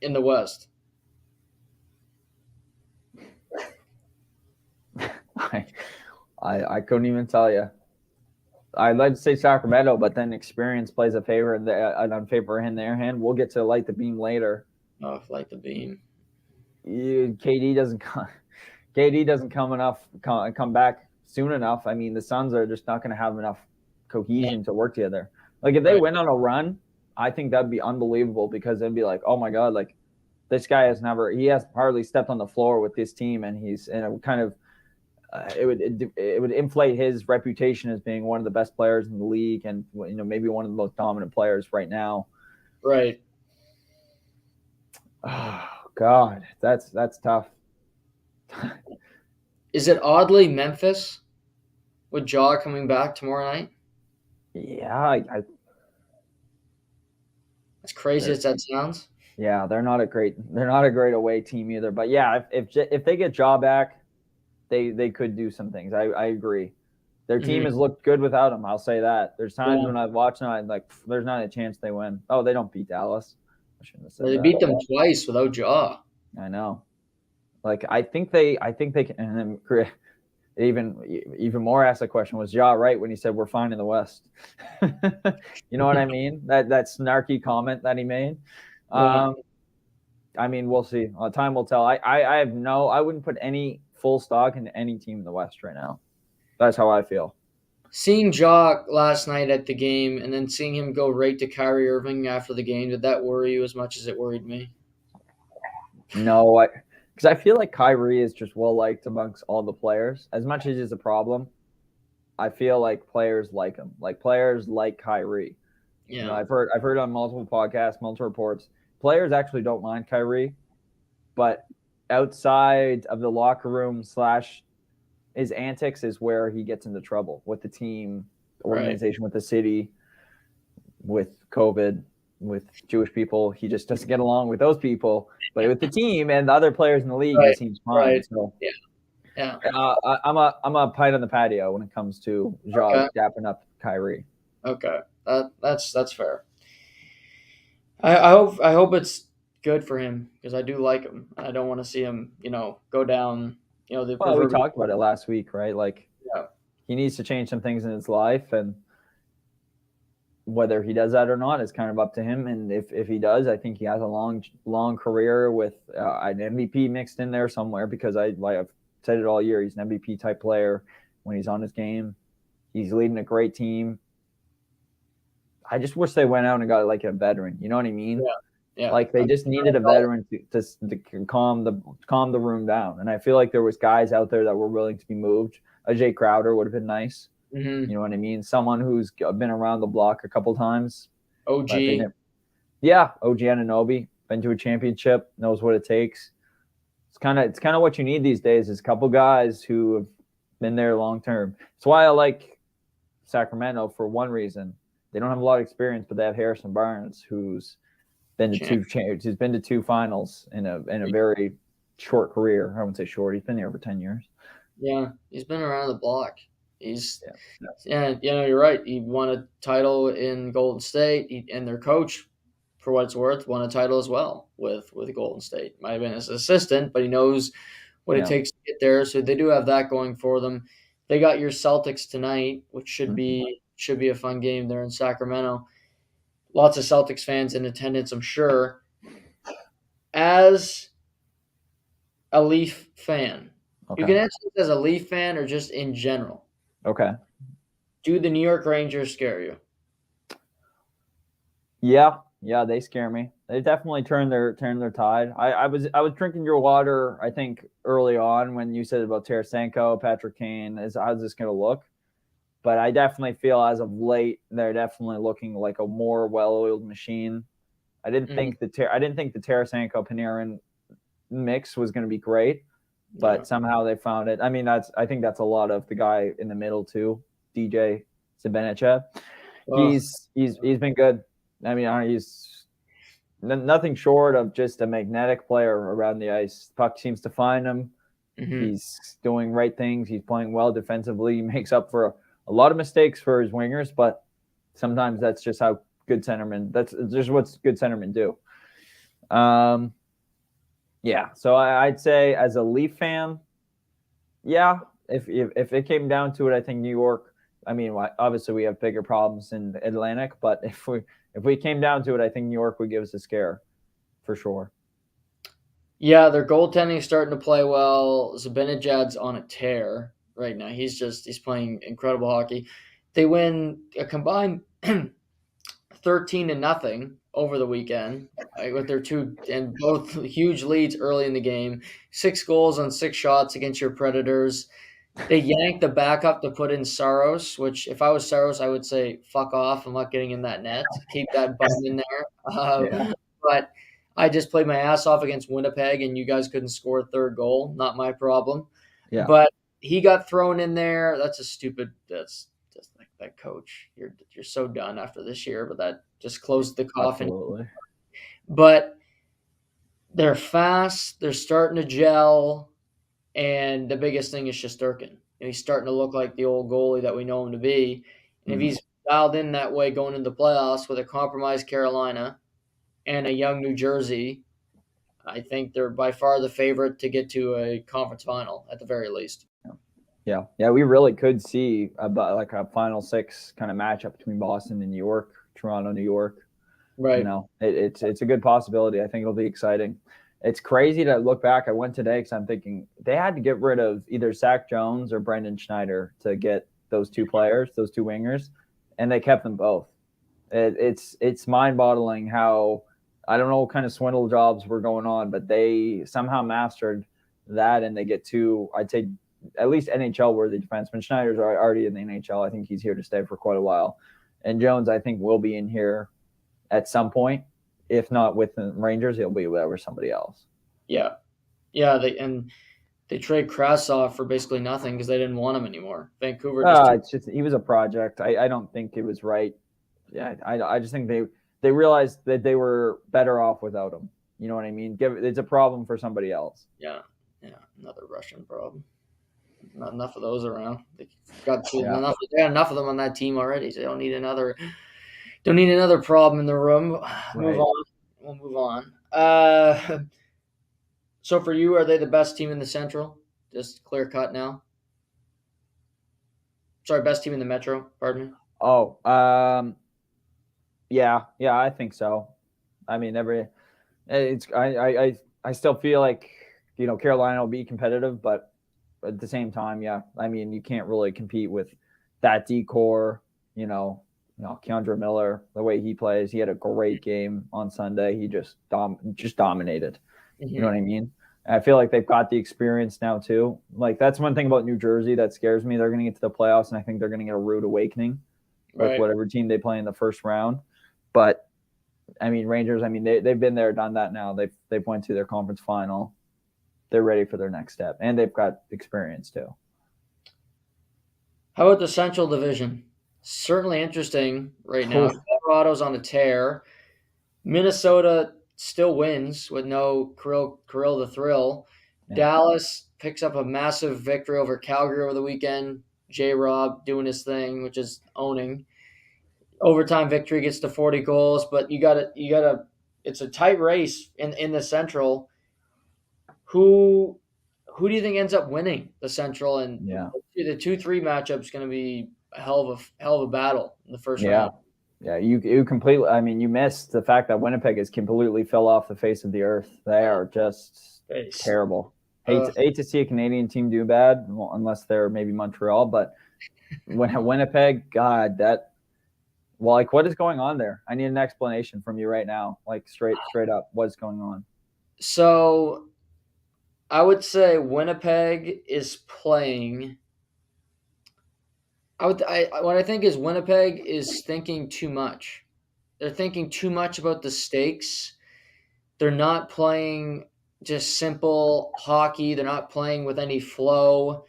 in the West? I couldn't even tell you. I'd like to say Sacramento, but then experience plays a favor in an unfavor in their hand. We'll get to light the beam later. Oh, light the beam. KD doesn't come back soon enough. I mean, the Suns are just not going to have enough cohesion to work together. Like if they went on a run, I think that'd be unbelievable because it'd be like, oh my god, like this guy has hardly stepped on the floor with this team, and he's in a kind of. It would inflate his reputation as being one of the best players in the league, and maybe one of the most dominant players right now. Right. Oh God, that's tough. Is it oddly Memphis with Ja coming back tomorrow night? Yeah, As crazy as that sounds. Yeah, they're not a great away team either. But yeah, if they get Ja back, they could do some things. I agree. Their team has looked good without him. I'll say that. There's times when I've watched them, I'm like, there's not a chance they win. Oh, they don't beat Dallas. I shouldn't have said They that. beat them twice without Ja. I know. Like I think they can. And then even more asked the question, was Ja right when he said we're fine in the West? You know what I mean? That snarky comment that he made. Yeah. I mean, we'll see. Time will tell. I wouldn't put any full stock into any team in the West right now. That's how I feel. Seeing Ja last night at the game and then seeing him go right to Kyrie Irving after the game, did that worry you as much as it worried me? No, because I feel like Kyrie is just well liked amongst all the players. As much as it's a problem, I feel like players like him. Like players like Kyrie. Yeah. I've heard on multiple podcasts, multiple reports, players actually don't mind Kyrie, but outside of the locker room / his antics is where he gets into trouble with the team, organization, with the city, with COVID, with Jewish people. He just doesn't get along with those people, but with the team and the other players in the league, he seems fine. So yeah. I'm a pint on the patio when it comes to Ja dapping up Kyrie. Okay, that's fair. I hope it's good for him because I do like him. I don't want to see him, go down. We talked about it last week, right? Like, he needs to change some things in his life, and whether he does that or not is kind of up to him. And if he does, I think he has a long career with an MVP mixed in there somewhere, because I've said it all year, he's an MVP type player when he's on his game. He's leading a great team. I just wish they went out and got like a veteran. You know what I mean? Yeah. Like they just needed a veteran to calm the room down. And I feel like there was guys out there that were willing to be moved. A Jay Crowder would have been nice. Mm-hmm. You know what I mean? Someone who's been around the block a couple times. OG. OG Anunoby, been to a championship, knows what it takes. It's kind of what you need these days, is a couple guys who have been there long term. That's why I like Sacramento for one reason. They don't have a lot of experience, but they have Harrison Barnes, who's been to two finals in a very short career. I wouldn't say short. He's been there over 10 years. Yeah, he's been around the block. You're right. He won a title in Golden State, and their coach, for what it's worth, won a title as well with Golden State. Might have been his assistant, but he knows what it takes to get there. So they do have that going for them. They got your Celtics tonight, which should be a fun game there in Sacramento. Lots of Celtics fans in attendance, I'm sure. As a Leaf fan, you can answer this as a Leaf fan or just in general. Okay. Do the New York Rangers scare you? Yeah, they scare me. They definitely turn their tide. I was drinking your water, I think, early on when you said about Tarasenko, Patrick Kane. How's this going to look? But I definitely feel as of late they're definitely looking like a more well-oiled machine. I didn't think the Tarasenko Panarin mix was going to be great, but somehow they found it. I mean, I think that's a lot of the guy in the middle too, DJ Zibanejad. He's been good. I mean, he's nothing short of just a magnetic player around the ice. Puck seems to find him. Mm-hmm. He's doing right things. He's playing well defensively. He makes up for a lot of mistakes for his wingers, but sometimes that's just how good centermen. That's just what good centermen do. So I'd say as a Leaf fan, if it came down to it, I think New York. I mean, obviously we have bigger problems in Atlantic, but if we came down to it, I think New York would give us a scare for sure. Yeah, their goaltending is starting to play well. Zibanejad's on a tear right now. He's playing incredible hockey. They win a combined 13-0 over the weekend with their two and both huge leads early in the game. 6 goals on 6 shots against your Predators. They yanked the backup to put in Saros, which if I was Saros, I would say fuck off. I'm not getting in that net. Keep that bum in there. Yeah, But I just played my ass off against Winnipeg, and you guys couldn't score a third goal. Not my problem. yeah, But he got thrown in there. That's a stupid. That's just like that coach. You're so done after this year. But that just closed the coffin. absolutely. But they're fast. They're starting to gel. And the biggest thing is Shesterkin. He's starting to look like the old goalie that we know him to be. And if he's dialed in that way going into the playoffs with a compromised Carolina and a young New Jersey, I think they're by far the favorite to get to a conference final at the very least. Yeah, we really could see about like a final six kind of matchup between Boston and New York, Toronto, New York. Right. You know, it's a good possibility. I think it'll be exciting. It's crazy to look back. I went today because I'm thinking they had to get rid of either Zach Jones or Brendan Schneider to get those two players, those two wingers, and they kept them both. It's mind-boggling how I don't know what kind of swindle jobs were going on, but they somehow mastered that, and they get two, I'd say, at least NHL-worthy defensemen. Schneider's already in the NHL. I think he's here to stay for quite a while. And Jones, I think, will be in here at some point. If not with the Rangers, he'll be with somebody else. Yeah. They trade Krasov for basically nothing because they didn't want him anymore. Vancouver he was a project. I don't think it was right. Yeah, I just think they realized that they were better off without him. You know what I mean? It's a problem for somebody else. Yeah, another Russian problem. Not enough of those around. They got enough of them on that team already. So they don't need another problem in the room. Right. We'll move on. So for you, are they the best team in the Central? Just clear cut now. Sorry, best team in the Metro. Pardon me. Oh, yeah, I think so. I mean, I still feel like Carolina will be competitive, but at the same time, yeah, I mean, you can't really compete with that decor. Keandre Miller, the way he plays, he had a great game on Sunday. He just dominated. Mm-hmm. You know what I mean? And I feel like they've got the experience now too. Like that's one thing about New Jersey that scares me. They're going to get to the playoffs, and I think they're going to get a rude awakening with whatever team they play in the first round. But I mean, Rangers. I mean, they've been there, done that. Now they've went to their conference final. They're ready for their next step, and they've got experience too. How about the Central Division? Certainly interesting right now. Colorado's on a tear. Minnesota still wins with no Kirill the Thrill. Yeah. Dallas picks up a massive victory over Calgary over the weekend. J-Rob doing his thing, which is owning. Overtime victory gets to 40 goals, but you got to it's a tight race in the Central. Who do you think ends up winning the Central? And the 2-3 matchup is going to be a hell of a battle in the first round. Yeah, you completely. I mean, you missed the fact that Winnipeg has completely fell off the face of the earth. They are just terrible. Hate to see a Canadian team do bad, unless they're maybe Montreal. But Winnipeg, God, like what is going on there? I need an explanation from you right now, like straight up, what's going on? So, I would say Winnipeg is playing. What I think is Winnipeg is thinking too much. They're thinking too much about the stakes. They're not playing just simple hockey. They're not playing with any flow.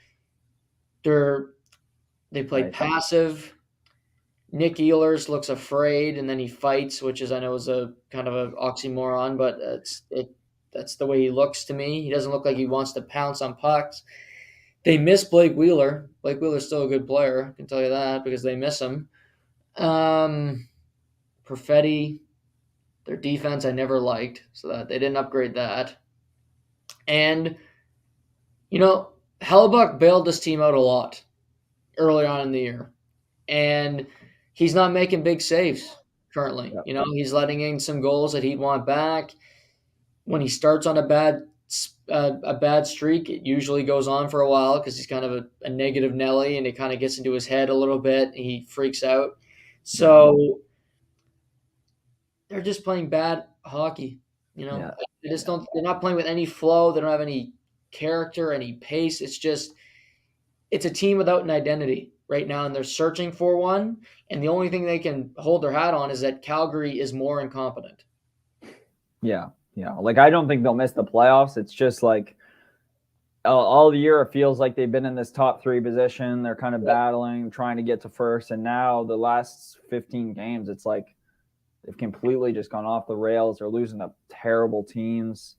They play passive. Nick Ehlers looks afraid, and then he fights, which I know is a kind of an oxymoron, but that's the way he looks to me. He doesn't look like he wants to pounce on pucks. They miss Blake Wheeler. Blake Wheeler's still a good player, I can tell you that, because they miss him. Perfetti, their defense I never liked, so that they didn't upgrade that. And, Hellebuck bailed this team out a lot early on in the year, and he's not making big saves currently. Yep. He's letting in some goals that he'd want back. When he starts on a bad streak, it usually goes on for a while because he's kind of a negative Nelly, and it kind of gets into his head a little bit. And he freaks out. So they're just playing bad hockey. Yeah. They just don't. They're not playing with any flow. They don't have any character, any pace. It's a team without an identity right now, and they're searching for one. And the only thing they can hold their hat on is that Calgary is more incompetent. Yeah. Like, I don't think they'll miss the playoffs. It's just like all year it feels like they've been in this top 3 position. They're kind of battling, trying to get to first. And now the last 15 games, it's like they've completely just gone off the rails. They're losing to terrible teams.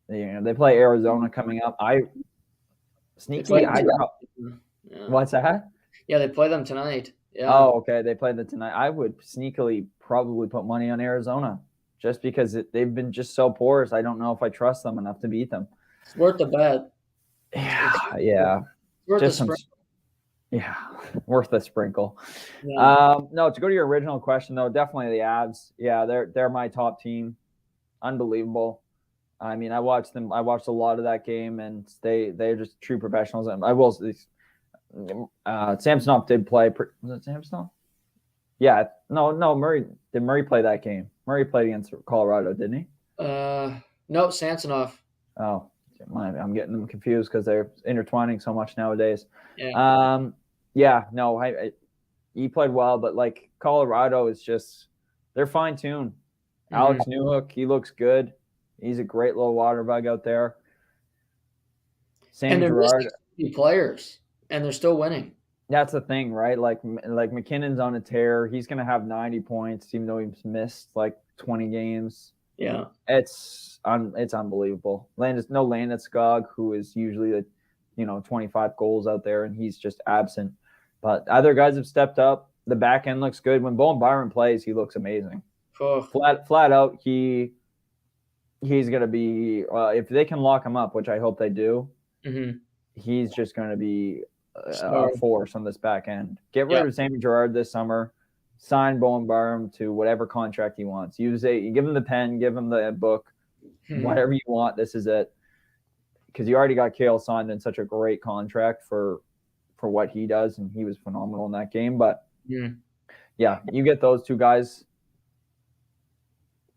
They play Arizona coming up. What's that? Yeah, they play them tonight. Yeah. Oh, okay. They play them tonight. I would sneakily probably put money on Arizona just because they've been just so porous. I don't know if I trust them enough to beat them. It's worth the bet. Yeah. Worth the sprinkle. Yeah, worth the sprinkle. Yeah. No, to go to your original question though, definitely the Avs. Yeah, they're my top team. Unbelievable. I mean, I watched them. I watched a lot of that game, and they're just true professionals. And I will. Samsonov did play. Was it Samsonov? Yeah. No. Murray did. Murray play that game. Murray played against Colorado, didn't he? No, Samsonov. Oh, I'm getting them confused because they're intertwining so much nowadays. Yeah. He played well, but like Colorado is just they're fine tuned. Mm-hmm. Alex Newhook, he looks good. He's a great little water bug out there. Sam Girard, players, and they're still winning. That's the thing, right? Like McKinnon's on a tear. He's going to have 90 points, even though he's missed like 20 games. Yeah, it's unbelievable. Landeskog, who is usually 25 goals out there, and he's just absent. But other guys have stepped up. The back end looks good. When Bowen Byram plays, he looks amazing. Oh. Flat out, he's going to be if they can lock him up, which I hope they do. Mm-hmm. He's just going to be a force on this back end. Get rid of Sammy Girard this summer. Sign Bowen Byram to whatever contract he wants. You give him the pen, give him the book, whatever you want. This is it. Because you already got Cale signed in such a great contract for what he does, and he was phenomenal in that game. But yeah, you get those two guys.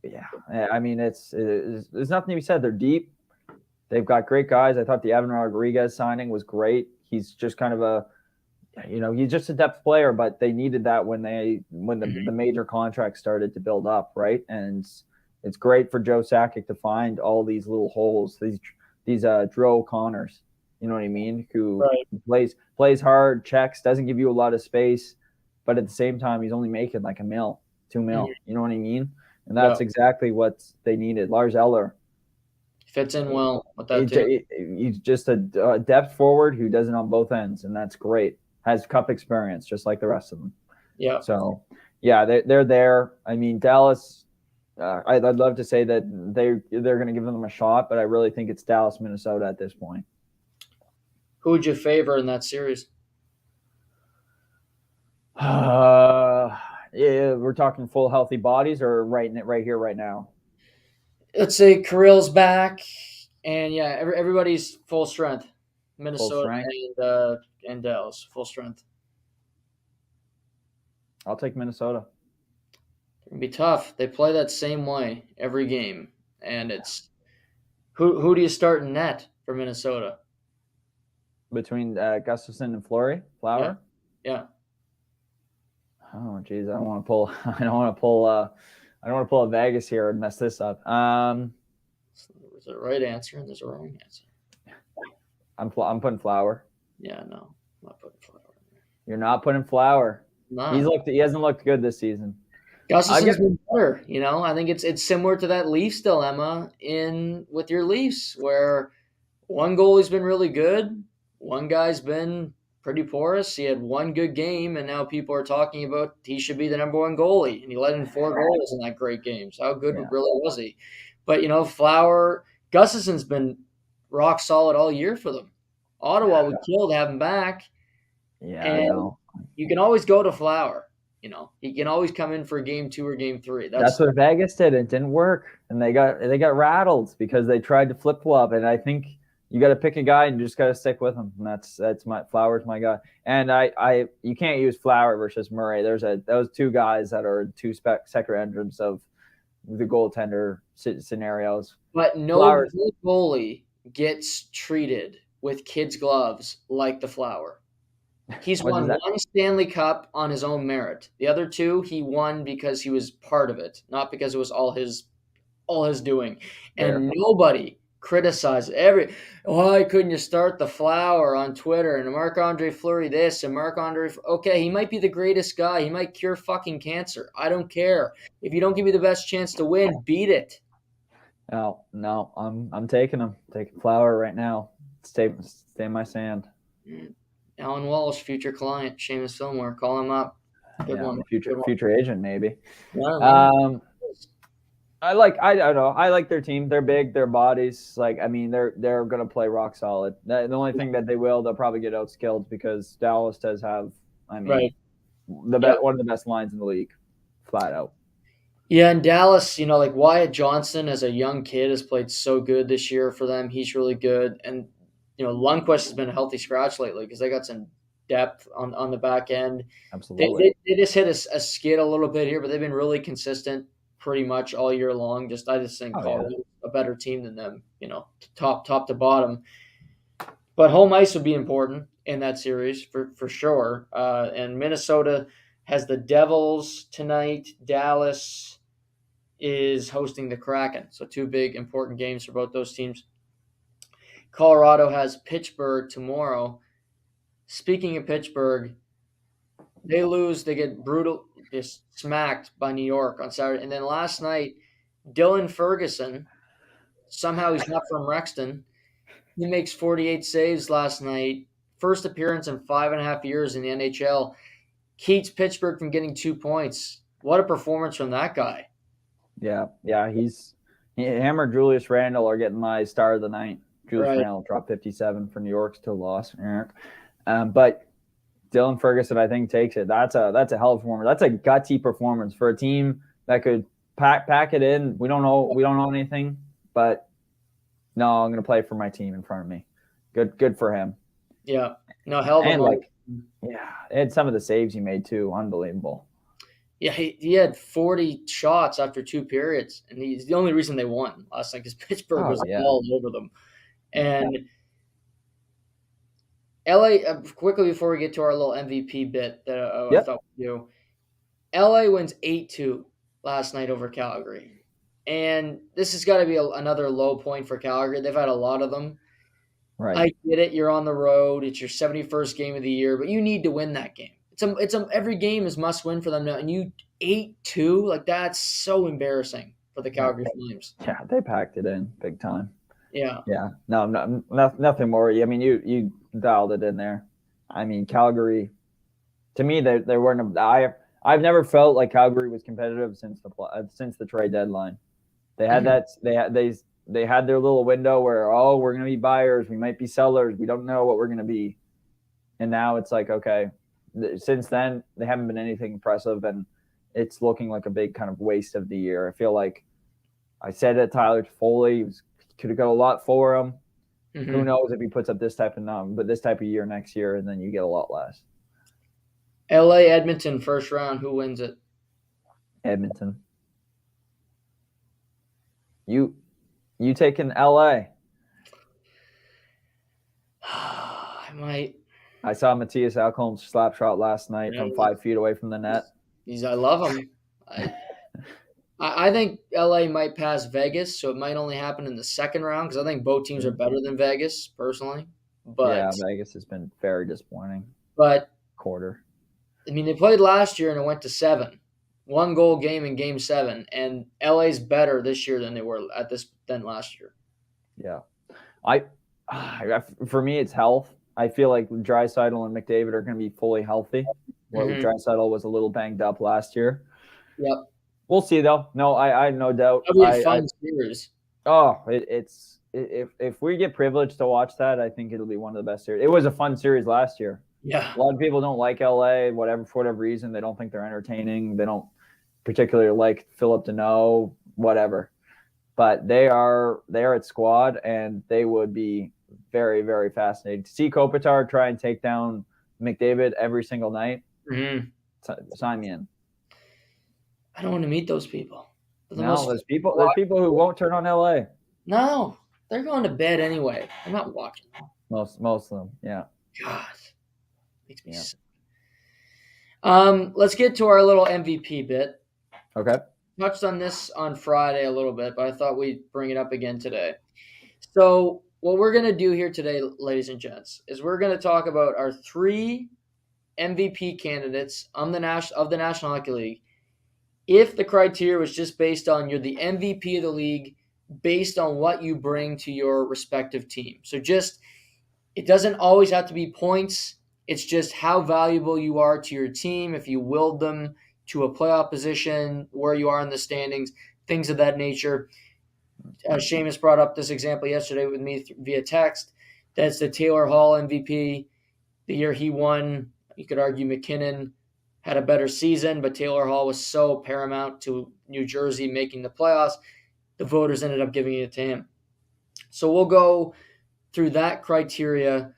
Yeah, I mean, there's nothing to be said. They're deep. They've got great guys. I thought the Evan Rodriguez signing was great. He's just kind of he's just a depth player, but they needed that when the major contracts started to build up, right? And it's great for Joe Sakic to find all these little holes, these Drew O'Connors, you know what I mean? Who plays hard, checks, doesn't give you a lot of space, but at the same time, he's only making like $1 million, $2 million. You know what I mean? And that's exactly what they needed. Lars Eller fits in well with that too. He's just a depth forward who does it on both ends, and that's great. Has cup experience just like the rest of them. Yeah. So, yeah, they're there. I mean, Dallas. I'd love to say that they're going to give them a shot, but I really think it's Dallas, Minnesota at this point. Who would you favor in that series? Yeah, we're talking full healthy bodies, or right here, right now. Let's say Kirill's back, and everybody's full strength. Minnesota and Dallas, full strength. I'll take Minnesota. It's gonna be tough. They play that same way every game, and it's who do you start in net for Minnesota? Between Gustafsson and Flower? Yeah. Oh, geez, I don't want to pull a Vegas here and mess this up. There's a right answer and there's a wrong answer. I'm putting Flower. Yeah, no, I'm not putting Flower. You're not putting Flower. No. He hasn't looked good this season. Gustafsson's been better. I think it's similar to that Leafs dilemma with your Leafs, where one goalie's been really good, one guy's been pretty porous. He had one good game, and now people are talking about he should be the number one goalie, and he let in 4 goals in that great game. So how good really was he? But Flower, Gustafsson's been rock solid all year for them. Ottawa would kill to have him back. Yeah, I And know. you can always go to Flower. He can always come in for game 2 or game 3. That's what Vegas did. It didn't work, and they got rattled because they tried to flip flop. And I think you got to pick a guy and you just got to stick with him. And that's my Flower's my guy. And you can't use Flower versus Murray. There's those two guys that are two second entrants of the goaltender scenarios. But no goalie gets treated with kids' gloves like the Flower. He's won one Stanley Cup on his own merit. The other two he won because he was part of it, not because it was all his doing. And nobody criticized why couldn't you start the Flower on Twitter and Marc-Andre Fleury this and Marc-Andre. Okay, he might be the greatest guy. He might cure fucking cancer. I don't care. If you don't give me the best chance to win, beat it. No, I'm taking him. Taking Flower right now. Stay in my sand. Alan Walsh, future client, Shamus Fillmore, call him up. Good one. Future agent, maybe. Yeah, I don't know. I like their team. They're big. Their bodies, they're gonna play rock solid. The only thing that they'll probably get outskilled because Dallas does have, one of the best lines in the league, flat out. Yeah, and Dallas, Wyatt Johnson as a young kid has played so good this year for them. He's really good, and Lundqvist has been a healthy scratch lately because they got some depth on the back end. Absolutely. They just hit a skid a little bit here, but they've been really consistent pretty much all year long. I just think Colorado's a better team than them, top to bottom. But home ice would be important in that series for sure. And Minnesota has the Devils tonight. Dallas is hosting the Kraken. So 2 big important games for both those teams. Colorado has Pittsburgh tomorrow. Speaking of Pittsburgh, they lose. They get just smacked by New York on Saturday. And then last night, Dylan Ferguson, somehow he's not from Rexton, he makes 48 saves last night. First appearance in 5.5 years in the NHL. Keeps Pittsburgh from getting 2 points. What a performance from that guy. Yeah. Him or Julius Randle are getting my star of the night. Julius Randle dropped 57 for New York, still lost. But Dylan Ferguson, I think, takes it. That's a hell of a performance. That's a gutsy performance for a team that could pack it in. We don't know anything, but no, I'm going to play for my team in front of me. Good for him. Yeah. No, hell of a moment. And some of the saves he made too, unbelievable. Yeah, he had 40 shots after 2 periods, and he's the only reason they won last night because Pittsburgh was all over them. And LA, quickly before we get to our little MVP bit that I thought we'd do, LA wins 8-2 last night over Calgary. And this has got to be another low point for Calgary. They've had a lot of them. Right. I get it. You're on the road. It's your 71st game of the year, but you need to win that game. Every game is must win for them now. And you 8-2, that's so embarrassing for the Calgary Flames. Yeah, they packed it in big time. Yeah. Yeah. No, nothing more. I mean, you dialed it in there. I mean, Calgary, to me, they weren't. I've never felt like Calgary was competitive since the trade deadline. They had they had their little window where we're going to be buyers, we might be sellers, we don't know what we're going to be, and now it's like okay. Since then, they haven't been anything impressive, and it's looking like a big kind of waste of the year. I feel like I said it, Tyler Toffoli could have got a lot for him. Mm-hmm. Who knows if he puts up this type of year next year, and then you get a lot less. LA Edmonton first round. Who wins it? Edmonton. You taking LA? I might. I saw Matthias Ekholm's slap shot last night from 5 feet away from the net. I love him. I think LA might pass Vegas, so it might only happen in the second round because I think both teams are better than Vegas, personally. But yeah, Vegas has been very disappointing. But quarter. I mean, they played last year and it went to 7. 1-goal game in Game 7, and LA's better this year than they were than last year. Yeah, for me, it's health. I feel like Draisaitl and McDavid are going to be fully healthy. Well, Draisaitl was a little banged up last year. Yep. We'll see, though. No, I have no doubt. That'll be a fun series. Oh, it's if we get privileged to watch that, I think it'll be one of the best series. It was a fun series last year. Yeah. A lot of people don't like LA, whatever, for whatever reason. They don't think they're entertaining. They don't particularly like Philip Deneau, whatever. But they are at squad, and they would be very, very fascinating. To see Kopitar try and take down McDavid every single night, sign me in. I don't want to meet those people. No, there's people who won't turn on LA. No, they're going to bed anyway. I'm not watching. Most of them, yeah. God, makes me sick. Let's get to our little MVP bit. Okay. Touched on this on Friday a little bit, but I thought we'd bring it up again today. So what we're going to do here today, ladies and gents, is we're going to talk about our 3 MVP candidates of the National Hockey League. If the criteria was just based on you're the MVP of the league based on what you bring to your respective team. So it doesn't always have to be points. It's just how valuable you are to your team, if you willed them to a playoff position, where you are in the standings, things of that nature. Shamus brought up this example yesterday with me via text. That's the Taylor Hall MVP. The year he won, you could argue McKinnon had a better season, but Taylor Hall was so paramount to New Jersey making the playoffs, the voters ended up giving it to him. So we'll go through that criteria.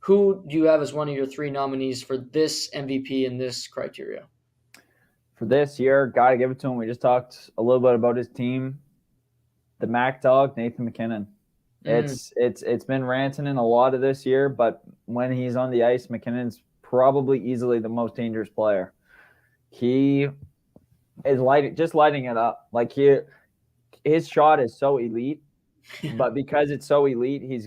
Who do you have as one of your 3 nominees for this MVP in this criteria? For this year, gotta give it to him. We just talked a little bit about his team. The Mac Dog, Nathan McKinnon. It's been Rantanen a lot of this year, but when he's on the ice, McKinnon's probably easily the most dangerous player. He is lighting it up. Like his shot is so elite, but because it's so elite, he's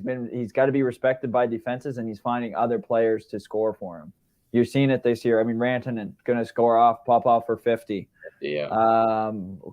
got to be respected by defenses, and he's finding other players to score for him. You've seen it this year. I mean, Rantanen going to pop off for 50. Yeah.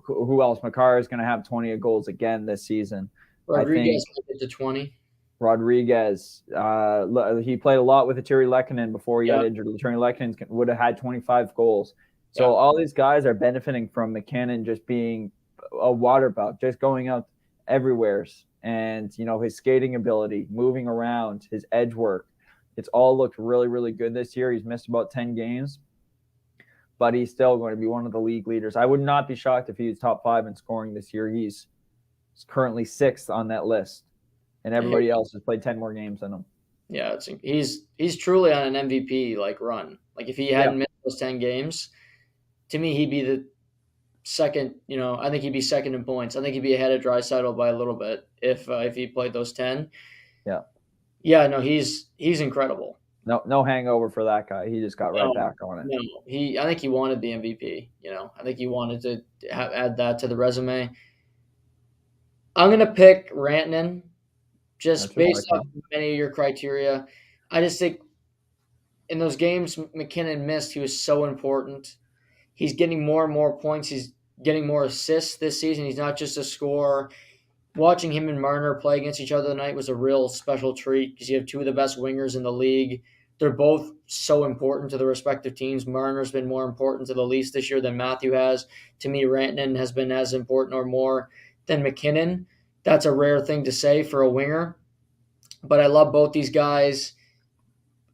Who else? Makar is going to have 20 goals again this season. Rodriguez get to 20. Rodriguez, he played a lot with Terry Lehkonen before he got injured. Terry Lehkonen would have had 25 goals. So all these guys are benefiting from McKinnon just being a water bug, just going out everywhere. And, his skating ability, moving around, his edge work, it's all looked really, really good this year. He's missed about 10 games, but he's still going to be one of the league leaders. I would not be shocked if he was top 5 in scoring this year. He's currently 6th on that list, and everybody else has played 10 more games than him. Yeah, he's truly on an MVP run. Like if he hadn't missed those 10 games, to me he'd be the second. I think he'd be second in points. I think he'd be ahead of Draisaitl by a little bit if he played those 10. Yeah. Yeah, no, he's incredible. No hangover for that guy. He just got right back on it. No, I think he wanted the MVP. I think he wanted to add that to the resume. I'm going to pick Rantanen just based off many of your criteria. I just think in those games McKinnon missed, he was so important. He's getting more and more points. He's getting more assists this season. He's not just a scorer. Watching him and Marner play against each other tonight was a real special treat because you have 2 of the best wingers in the league. They're both so important to the respective teams. Marner's been more important to the Leafs this year than Matthew has. To me, Rantanen has been as important or more than McKinnon. That's a rare thing to say for a winger. But I love both these guys.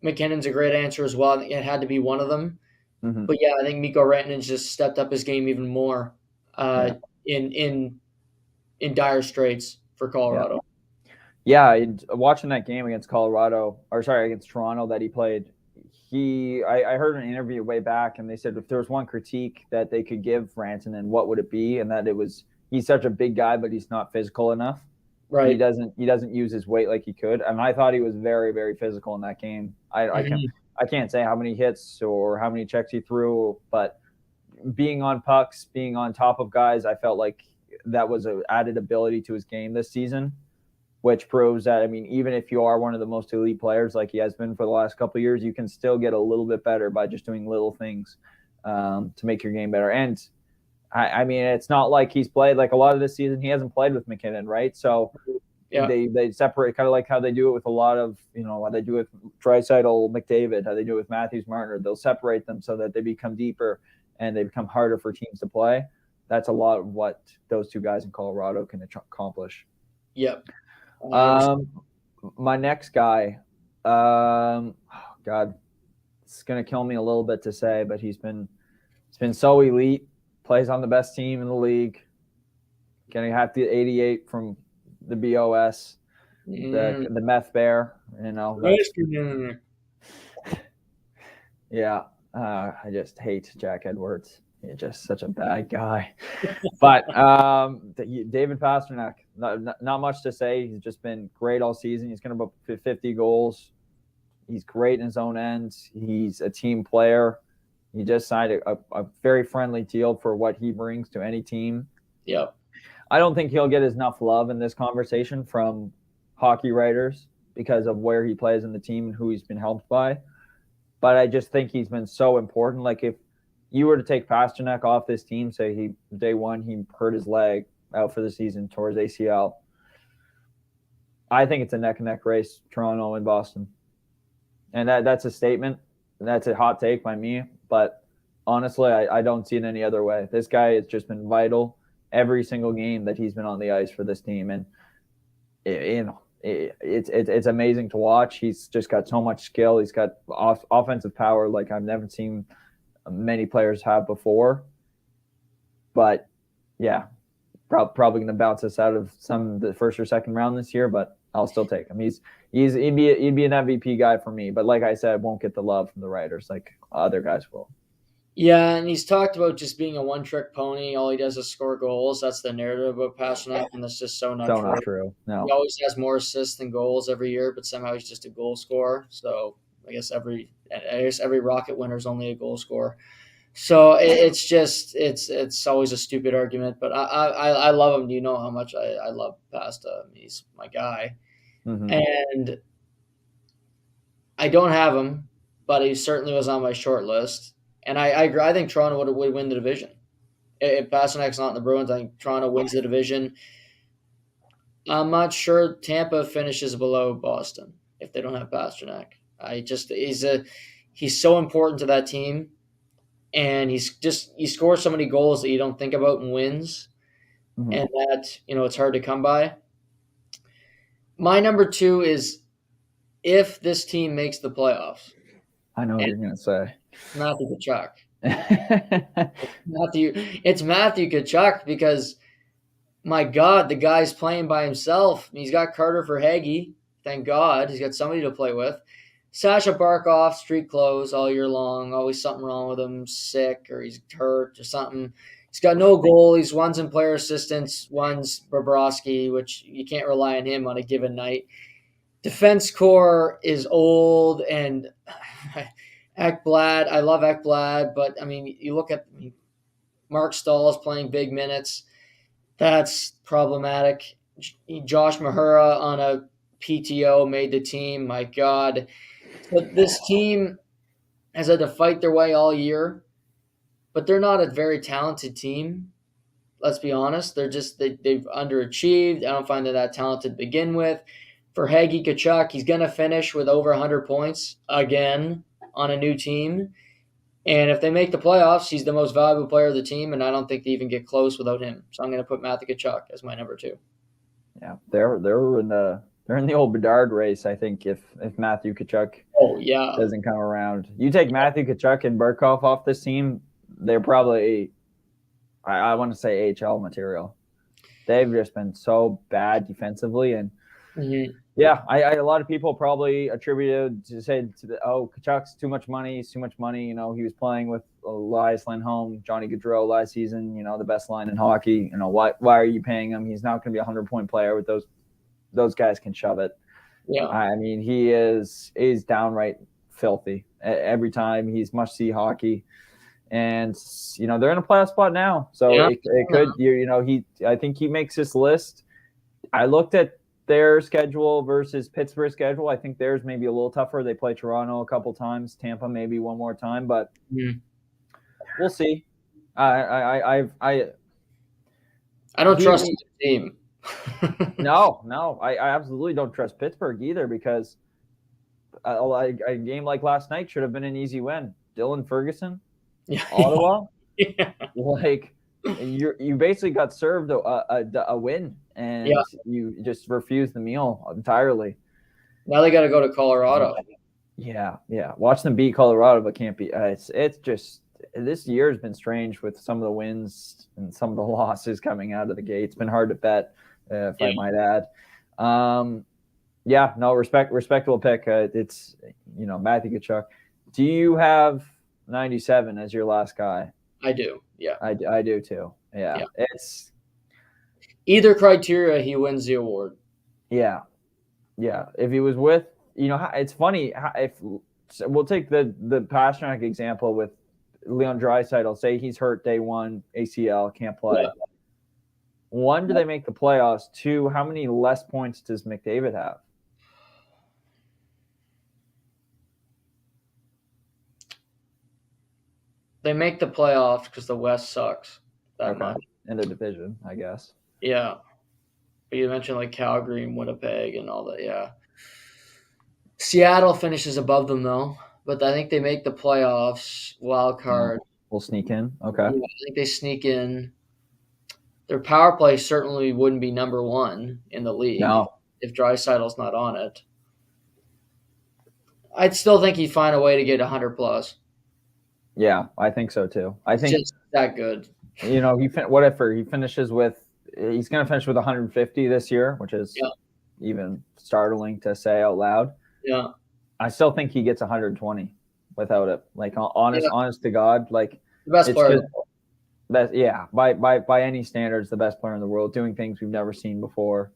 McKinnon's a great answer as well. It had to be one of them. Mm-hmm. But yeah, I think Mikko Rantanen's just stepped up his game even more in dire straits for Colorado. Yeah, watching that game against against Toronto that he played, I heard an interview way back, and they said if there was one critique that they could give Rantanen, what would it be? And that it was he's such a big guy, but he's not physical enough. Right. He doesn't use his weight like he could. And I thought he was very, very physical in that game. I can't say how many hits or how many checks he threw, but being on pucks, being on top of guys, I felt like that was an added ability to his game this season, which proves that, even if you are one of the most elite players like he has been for the last couple of years, you can still get a little bit better by just doing little things to make your game better. And it's not like he's played like a lot of this season. He hasn't played with McKinnon, right? So they separate, kind of like how they do it with a lot of, how they do it with Draisaitl, McDavid, how they do it with Matthews, Marner. They'll separate them so that they become deeper and they become harder for teams to play. That's a lot of what those 2 guys in Colorado can accomplish. Yep. My next guy, God, it's gonna kill me a little bit to say, but he's been so elite. Plays on the best team in the league. Gonna have the 88 from the BOS, the meth bear. Yeah, I just hate Jack Edwards. He's just such a bad guy. But David Pastrnak, not much to say. He's just been great all season. He's going to put 50 goals. He's great in his own end. He's a team player. He just signed a very friendly deal for what he brings to any team. Yep. I don't think he'll get enough love in this conversation from hockey writers because of where he plays in the team and who he's been helped by. But I just think he's been so important. Like if you were to take Pastrnak off this team, say day one he hurt his leg out for the season, tore his ACL, I think it's a neck-and-neck race, Toronto and Boston. And that's a statement. That's a hot take by me. But honestly, I don't see it any other way. This guy has just been vital every single game that he's been on the ice for this team. And, it's amazing to watch. He's just got so much skill. He's got offensive power like I've never seen many players have before. But yeah, probably going to bounce us out of the first or second round this year, but I'll still take him. He'd be an MVP guy for me, but like I said, won't get the love from the writers like other guys will. Yeah, and he's talked about just being a one-trick pony. All he does is score goals. That's the narrative about Pastrnak, and that's just so not true. No. He always has more assists than goals every year, but somehow he's just a goal scorer. So I guess every Rocket winner is only a goal scorer. So it's always a stupid argument, but I love him. You know how much I love Pasta. He's my guy, and I don't have him, but he certainly was on my short list. And I agree. I think Toronto would win the division. If Pasternak's not in the Bruins, I think Toronto wins the division. I'm not sure Tampa finishes below Boston if they don't have Pastrnak. He's so important to that team, and he scores so many goals that you don't think about and wins, and that it's hard to come by. My number 2 is if this team makes the playoffs. I know what you're going to say. Matthew Tkachuk. It's Matthew Tkachuk because, my God, the guy's playing by himself. He's got Carter Verhaeghe. Thank God. He's got somebody to play with. Sasha Barkov, street clothes all year long. Always something wrong with him. Sick or he's hurt or something. He's got no goalies. One's in player assistance. One's Bobrovsky, which you can't rely on him on a given night. Defense core is old and Ekblad. I love Ekblad, but you look at Mark Stahl is playing big minutes. That's problematic. Josh Mahura on a PTO made the team. My God. But this team has had to fight their way all year, but they're not a very talented team. Let's be honest. They've underachieved. I don't find they're that talented to begin with. For Hagee Tkachuk, he's going to finish with over 100 points again on a new team. And if they make the playoffs, he's the most valuable player of the team, and I don't think they even get close without him. So I'm going to put Matthew Tkachuk as my number 2. Yeah, they're in the old Bedard race, I think, if Matthew Tkachuk doesn't come around. You take Matthew Tkachuk and Barkov off this team, they're probably, I want to say, AHL material. They've just been so bad defensively, and yeah, a lot of people probably attributed Tkachuk's too much money. He's too much money. He was playing with Elias Lindholm, Johnny Gaudreau last season. The best line in hockey. Why are you paying him? He's not going to be a 100-point player with those guys can shove it. Yeah, he's downright filthy every time. He's must-see hockey, and they're in a playoff spot now. So it could. I think he makes this list. I looked at their schedule versus Pittsburgh's schedule. I think theirs may be a little tougher. They play Toronto a couple times, Tampa maybe one more time, but we'll see. I don't trust the team. No, I absolutely don't trust Pittsburgh either because a game like last night should have been an easy win. Dylan Ferguson, Ottawa, You basically got served a win, and Yeah. you just refused the meal entirely. Now they got to go to Colorado. Yeah. Watch them beat Colorado, but can't beat. It's just this year has been strange with some of the wins and some of the losses coming out of the gate. It's been hard to bet, if I might add. Yeah, no, respectable pick. It's Matthew Tkachuk. Do you have 97 as your last guy? I do. Yeah. I do too. Yeah. It's either criteria, he wins the award. Yeah. If he was with, it's funny if we'll take the Pastrnak example with Leon Draisaitl. Say he's hurt day one, ACL, can't play. Yeah. One, do they make the playoffs? Two, how many less points does McDavid have? They make the playoffs because the West sucks that much. In the division, I guess. Yeah. But you mentioned like Calgary and Winnipeg and all that. Yeah. Seattle finishes above them though, but I think they make the playoffs. Wild card. We'll sneak in. Okay. Yeah, I think they sneak in. Their power play certainly wouldn't be number one in the league if Draisaitl's not on it. I'd still think he'd find a way to get 100 plus. Yeah, I think so too. I think just that good. Whatever he finishes with, he's going to finish with 150 this year, which is even startling to say out loud. Yeah, I still think he gets 120 without it. Like honest to God, like the best player. By any standards, the best player in the world, doing things we've never seen before.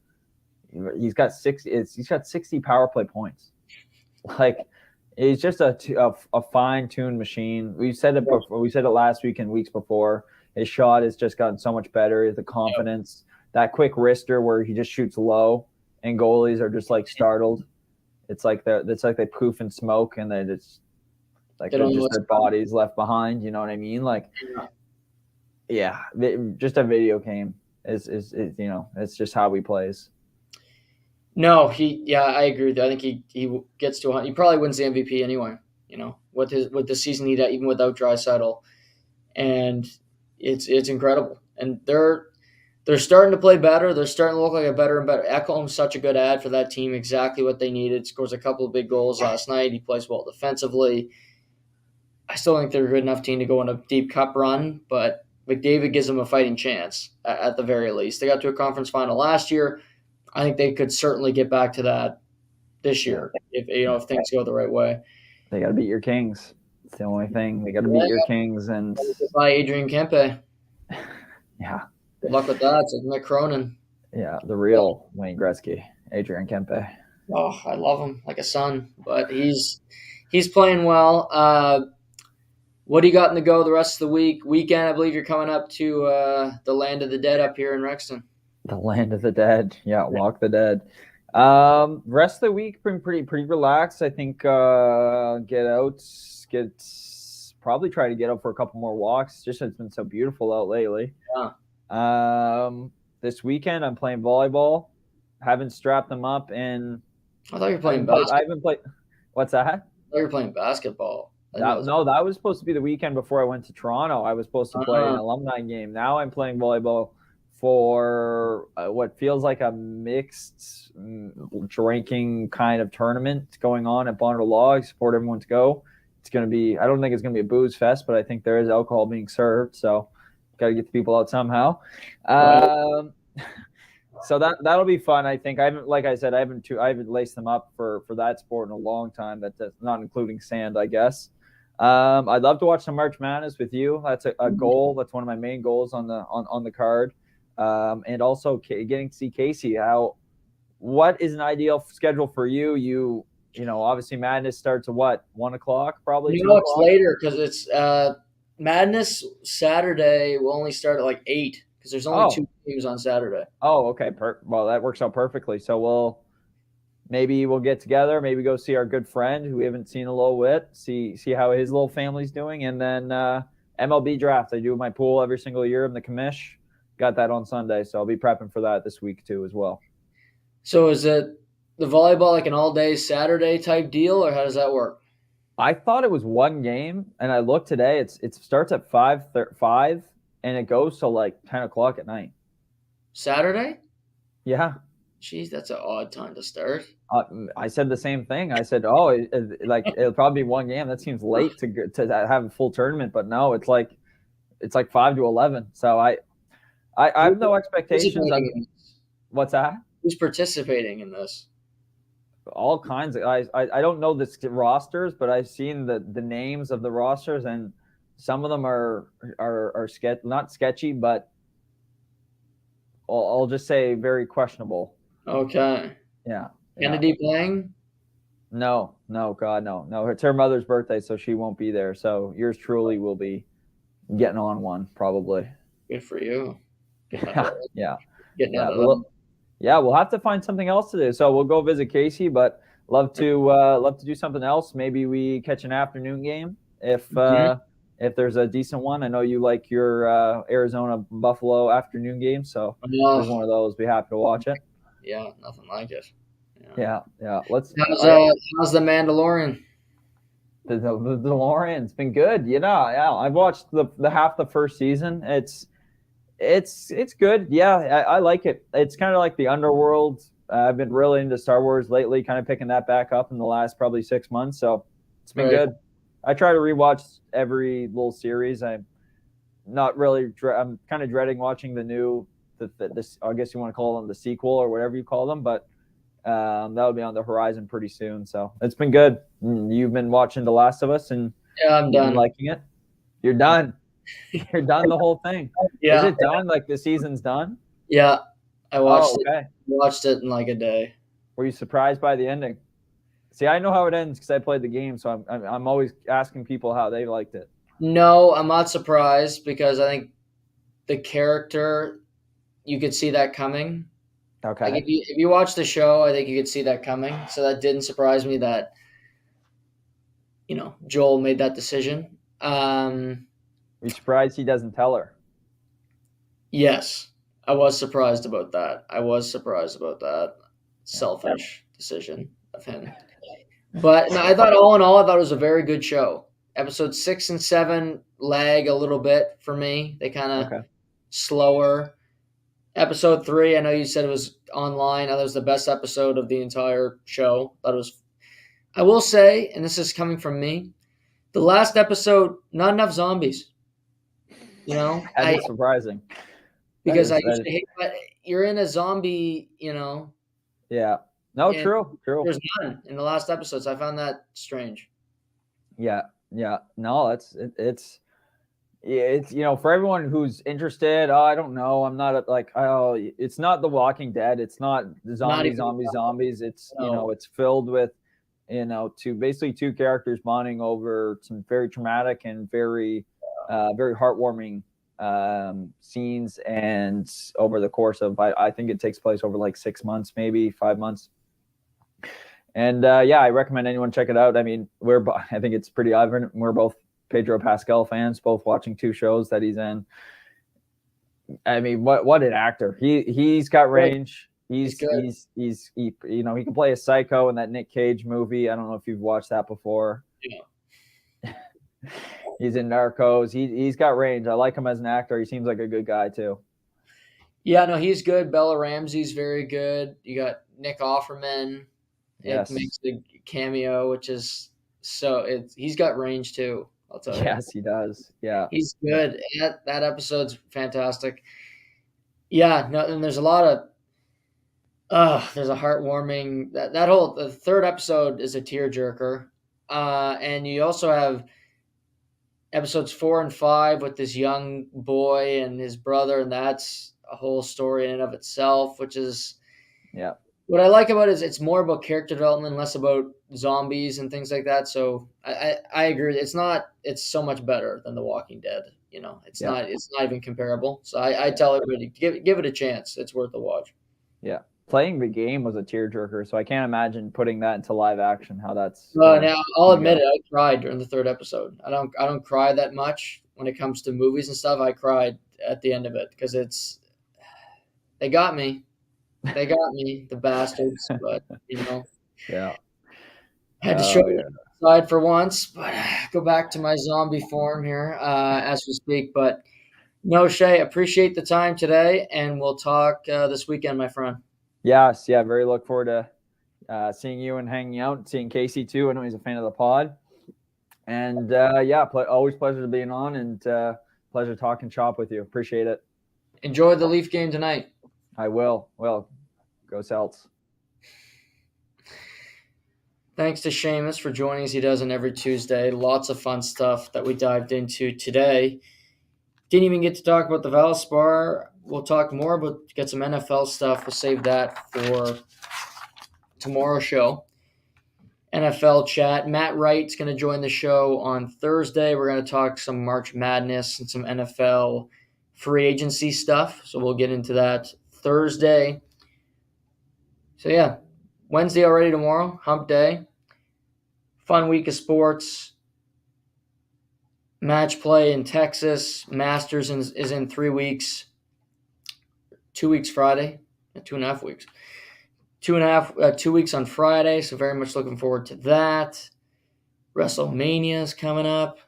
He's got 60 power play points. Like, he's just a fine-tuned machine. We said it before. We said it last week and weeks before. His shot has just gotten so much better. The confidence, that quick wrister where he just shoots low, and goalies are just like startled. It's like they poof and smoke, and then it's like they're just their bodies left behind. You know what I mean? Like, just a video game is it's just how he plays. No, I agree with you. I think he gets to 100. He probably wins the MVP anyway. With the season he did, even without Draisaitl, and it's incredible. And they're starting to play better. They're starting to look like a better and better. Ekholm's such a good ad for that team. Exactly what they needed. Scores a couple of big goals last night. He plays well defensively. I still think they're a good enough team to go on a deep cup run, but McDavid gives them a fighting chance at the very least. They got to a conference final last year. I think they could certainly get back to that this year if things go the right way. They got to beat your Kings. It's the only thing. They got to beat your Kings and by Adrian Kempe. Yeah. Good luck with that. It's like Mick Cronin. Yeah, the real Wayne Gretzky, Adrian Kempe. Oh, I love him like a son, but he's playing well. What do you got in the go the rest of the weekend? I believe you're coming up to the Land of the Dead up here in Rexton. The Land of the Dead. Yeah, Walk the Dead. Rest of the week been pretty relaxed. I think probably try to get out for a couple more walks. Just it's been so beautiful out lately. Yeah. This weekend I'm playing volleyball. Haven't strapped them up, and I thought you were playing basketball. I haven't played. What's that? I thought you were playing basketball. That was supposed to be the weekend before I went to Toronto. I was supposed to play an alumni game. Now I'm playing volleyball for what feels like a mixed drinking kind of tournament going on at Bonner Law. I support everyone to go. It's going to be, I don't think it's going to be a booze fest, but I think there is alcohol being served. So got to get the people out somehow. So that'll be fun. I think I haven't laced them up for that sport in a long time. That's not including sand, I guess. I'd love to watch some March Madness with you. That's a goal. That's one of my main goals on the card. And also getting to see Casey. What is an ideal schedule for you? You obviously Madness starts at what, 1 o'clock probably? It's later because it's Madness Saturday will only start at like 8 because there's only 2 games on Saturday. Oh, okay. Well, that works out perfectly. So maybe we'll get together, maybe go see our good friend who we haven't seen a little bit, see how his little family's doing, and then MLB draft. I do my pool every single year in the commish. Got that on Sunday, so I'll be prepping for that this week too as well. So is it the volleyball like an all-day Saturday type deal, or how does that work? I thought it was one game, and I looked today. It starts at 5, and it goes till like 10 o'clock at night. Saturday? Yeah. Jeez, that's an odd time to start. I said the same thing. I said, "Oh, like it'll probably be one game. That seems late to have a full tournament." But no, it's like 5 to 11. So I have no expectations. What's that? Who's participating in this? All kinds of. I don't know the rosters, but I've seen the names of the rosters, and some of them are not sketchy, but I'll just say very questionable. Okay. Yeah. Kennedy playing? No, God, no. It's her mother's birthday, so she won't be there. So yours truly will be getting on one, probably. Good for you. Yeah. Getting out of them. Yeah, we'll have to find something else to do. So we'll go visit Casey, but love to do something else. Maybe we catch an afternoon game if there's a decent one. I know you like your Arizona Buffalo afternoon game, so if there's one of those, be happy to watch it. Yeah, nothing like it. Yeah. How's the Mandalorian? The DeLorean's been good. I've watched the half the first season. It's good. Yeah, I like it. It's kind of like the underworld. I've been really into Star Wars lately, kind of picking that back up in the last probably 6 months. So it's been good. I try to rewatch every little series. I'm not really. I'm kind of dreading watching the new. This I guess you want to call them the sequel or whatever you call them, but that'll be on the horizon pretty soon. So it's been good. You've been watching The Last of Us, and I'm done. Liking it. You're done. You're done the whole thing. Yeah. Is it done? Like the season's done? Yeah, I watched it. I watched it in like a day. Were you surprised by the ending? See, I know how it ends because I played the game, so I'm always asking people how they liked it. No, I'm not surprised because I think the character, you could see that coming. Okay. Like if you watch the show, I think you could see that coming. So that didn't surprise me that Joel made that decision. Are you surprised he doesn't tell her? Yes, I was surprised about that. Selfish decision of him. But no, I thought all in all, it was a very good show. Episodes 6 and 7 lag a little bit for me. They kind of slower. Episode 3, I know you said it was online. That was the best episode of the entire show. I will say, and this is coming from me, the last episode, not enough zombies. That's surprising. Because I used to hate that you're in a zombie, Yeah. No, true. There's none in the last episodes. I found that strange. Yeah. No, it's for everyone who's interested. I don't know. I'm not it's not The Walking Dead. It's not zombies. It's it's filled with basically two characters bonding over some very traumatic and very very heartwarming scenes, and over the course of I think it takes place over like 6 months, maybe 5 months. And I recommend anyone check it out. I mean, I think it's pretty evident we're both Pedro Pascal fans, both watching 2 shows that he's in. I mean, what an actor. He's got range. He can play a psycho in that Nick Cage movie. I don't know if you've watched that before. Yeah. He's in Narcos. He's got range. I like him as an actor. He seems like a good guy too. Yeah, no, he's good. Bella Ramsey's very good. You got Nick Offerman. It makes the cameo, which is he's got range too. I'll tell you. Yes, he does. Yeah, he's good. That episode's fantastic. Yeah, no, and there's a lot of there's a heartwarming the third episode is a tearjerker, and you also have episodes 4 and 5 with this young boy and his brother, and that's a whole story in and of itself, which is what I like about it is it's more about character development, less about zombies and things like that. So I agree. It's so much better than The Walking Dead. It's not even comparable. So I tell everybody, give it a chance. It's worth a watch. Yeah. Playing the game was a tearjerker, so I can't imagine putting that into live action. How that's. Now I'll admit it. I cried during the third episode. I don't cry that much when it comes to movies and stuff. I cried at the end of it because they got me. They got me, the bastards. But yeah. I had to show you the side for once, but go back to my zombie form here as we speak. But No, Shay, appreciate the time today, and we'll talk this weekend, my friend. Yes, yeah, very look forward to seeing you and hanging out, and seeing Casey too. I know he's a fan of the pod. And yeah, always pleasure being on, and pleasure talking shop with you. Appreciate it. Enjoy the Leaf game tonight. I will. Well, go Celts. Thanks to Shamus for joining us. He does it every Tuesday. Lots of fun stuff that we dived into today. Didn't even get to talk about the Valspar. We'll talk more, but get some NFL stuff. We'll save that for tomorrow's show. NFL chat. Matt Wright's going to join the show on Thursday. We're going to talk some March Madness and some NFL free agency stuff. So we'll get into that Thursday. So yeah, Wednesday already tomorrow, hump day. Fun week of sports. Match play in Texas. Masters is in 3 weeks. 2 weeks Friday. 2.5 weeks. 2 weeks on Friday, so very much looking forward to that. WrestleMania is coming up,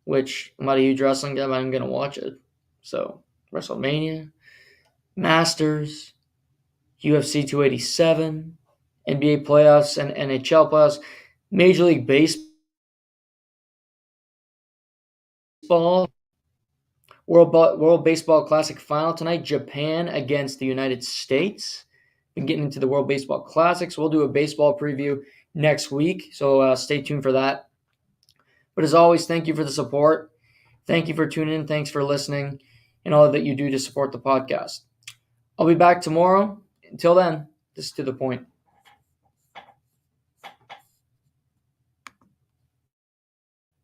which I'm not a huge wrestling guy, but I'm going to watch it. So, WrestleMania, Masters, UFC 287, NBA playoffs and NHL playoffs, Major League Baseball, World Baseball Classic final tonight, Japan against the United States. Been getting into the World Baseball Classics. We'll do a baseball preview next week, so stay tuned for that. But as always, thank you for the support. Thank you for tuning in. Thanks for listening and all that you do to support the podcast. I'll be back tomorrow. Until then, this is To The Point.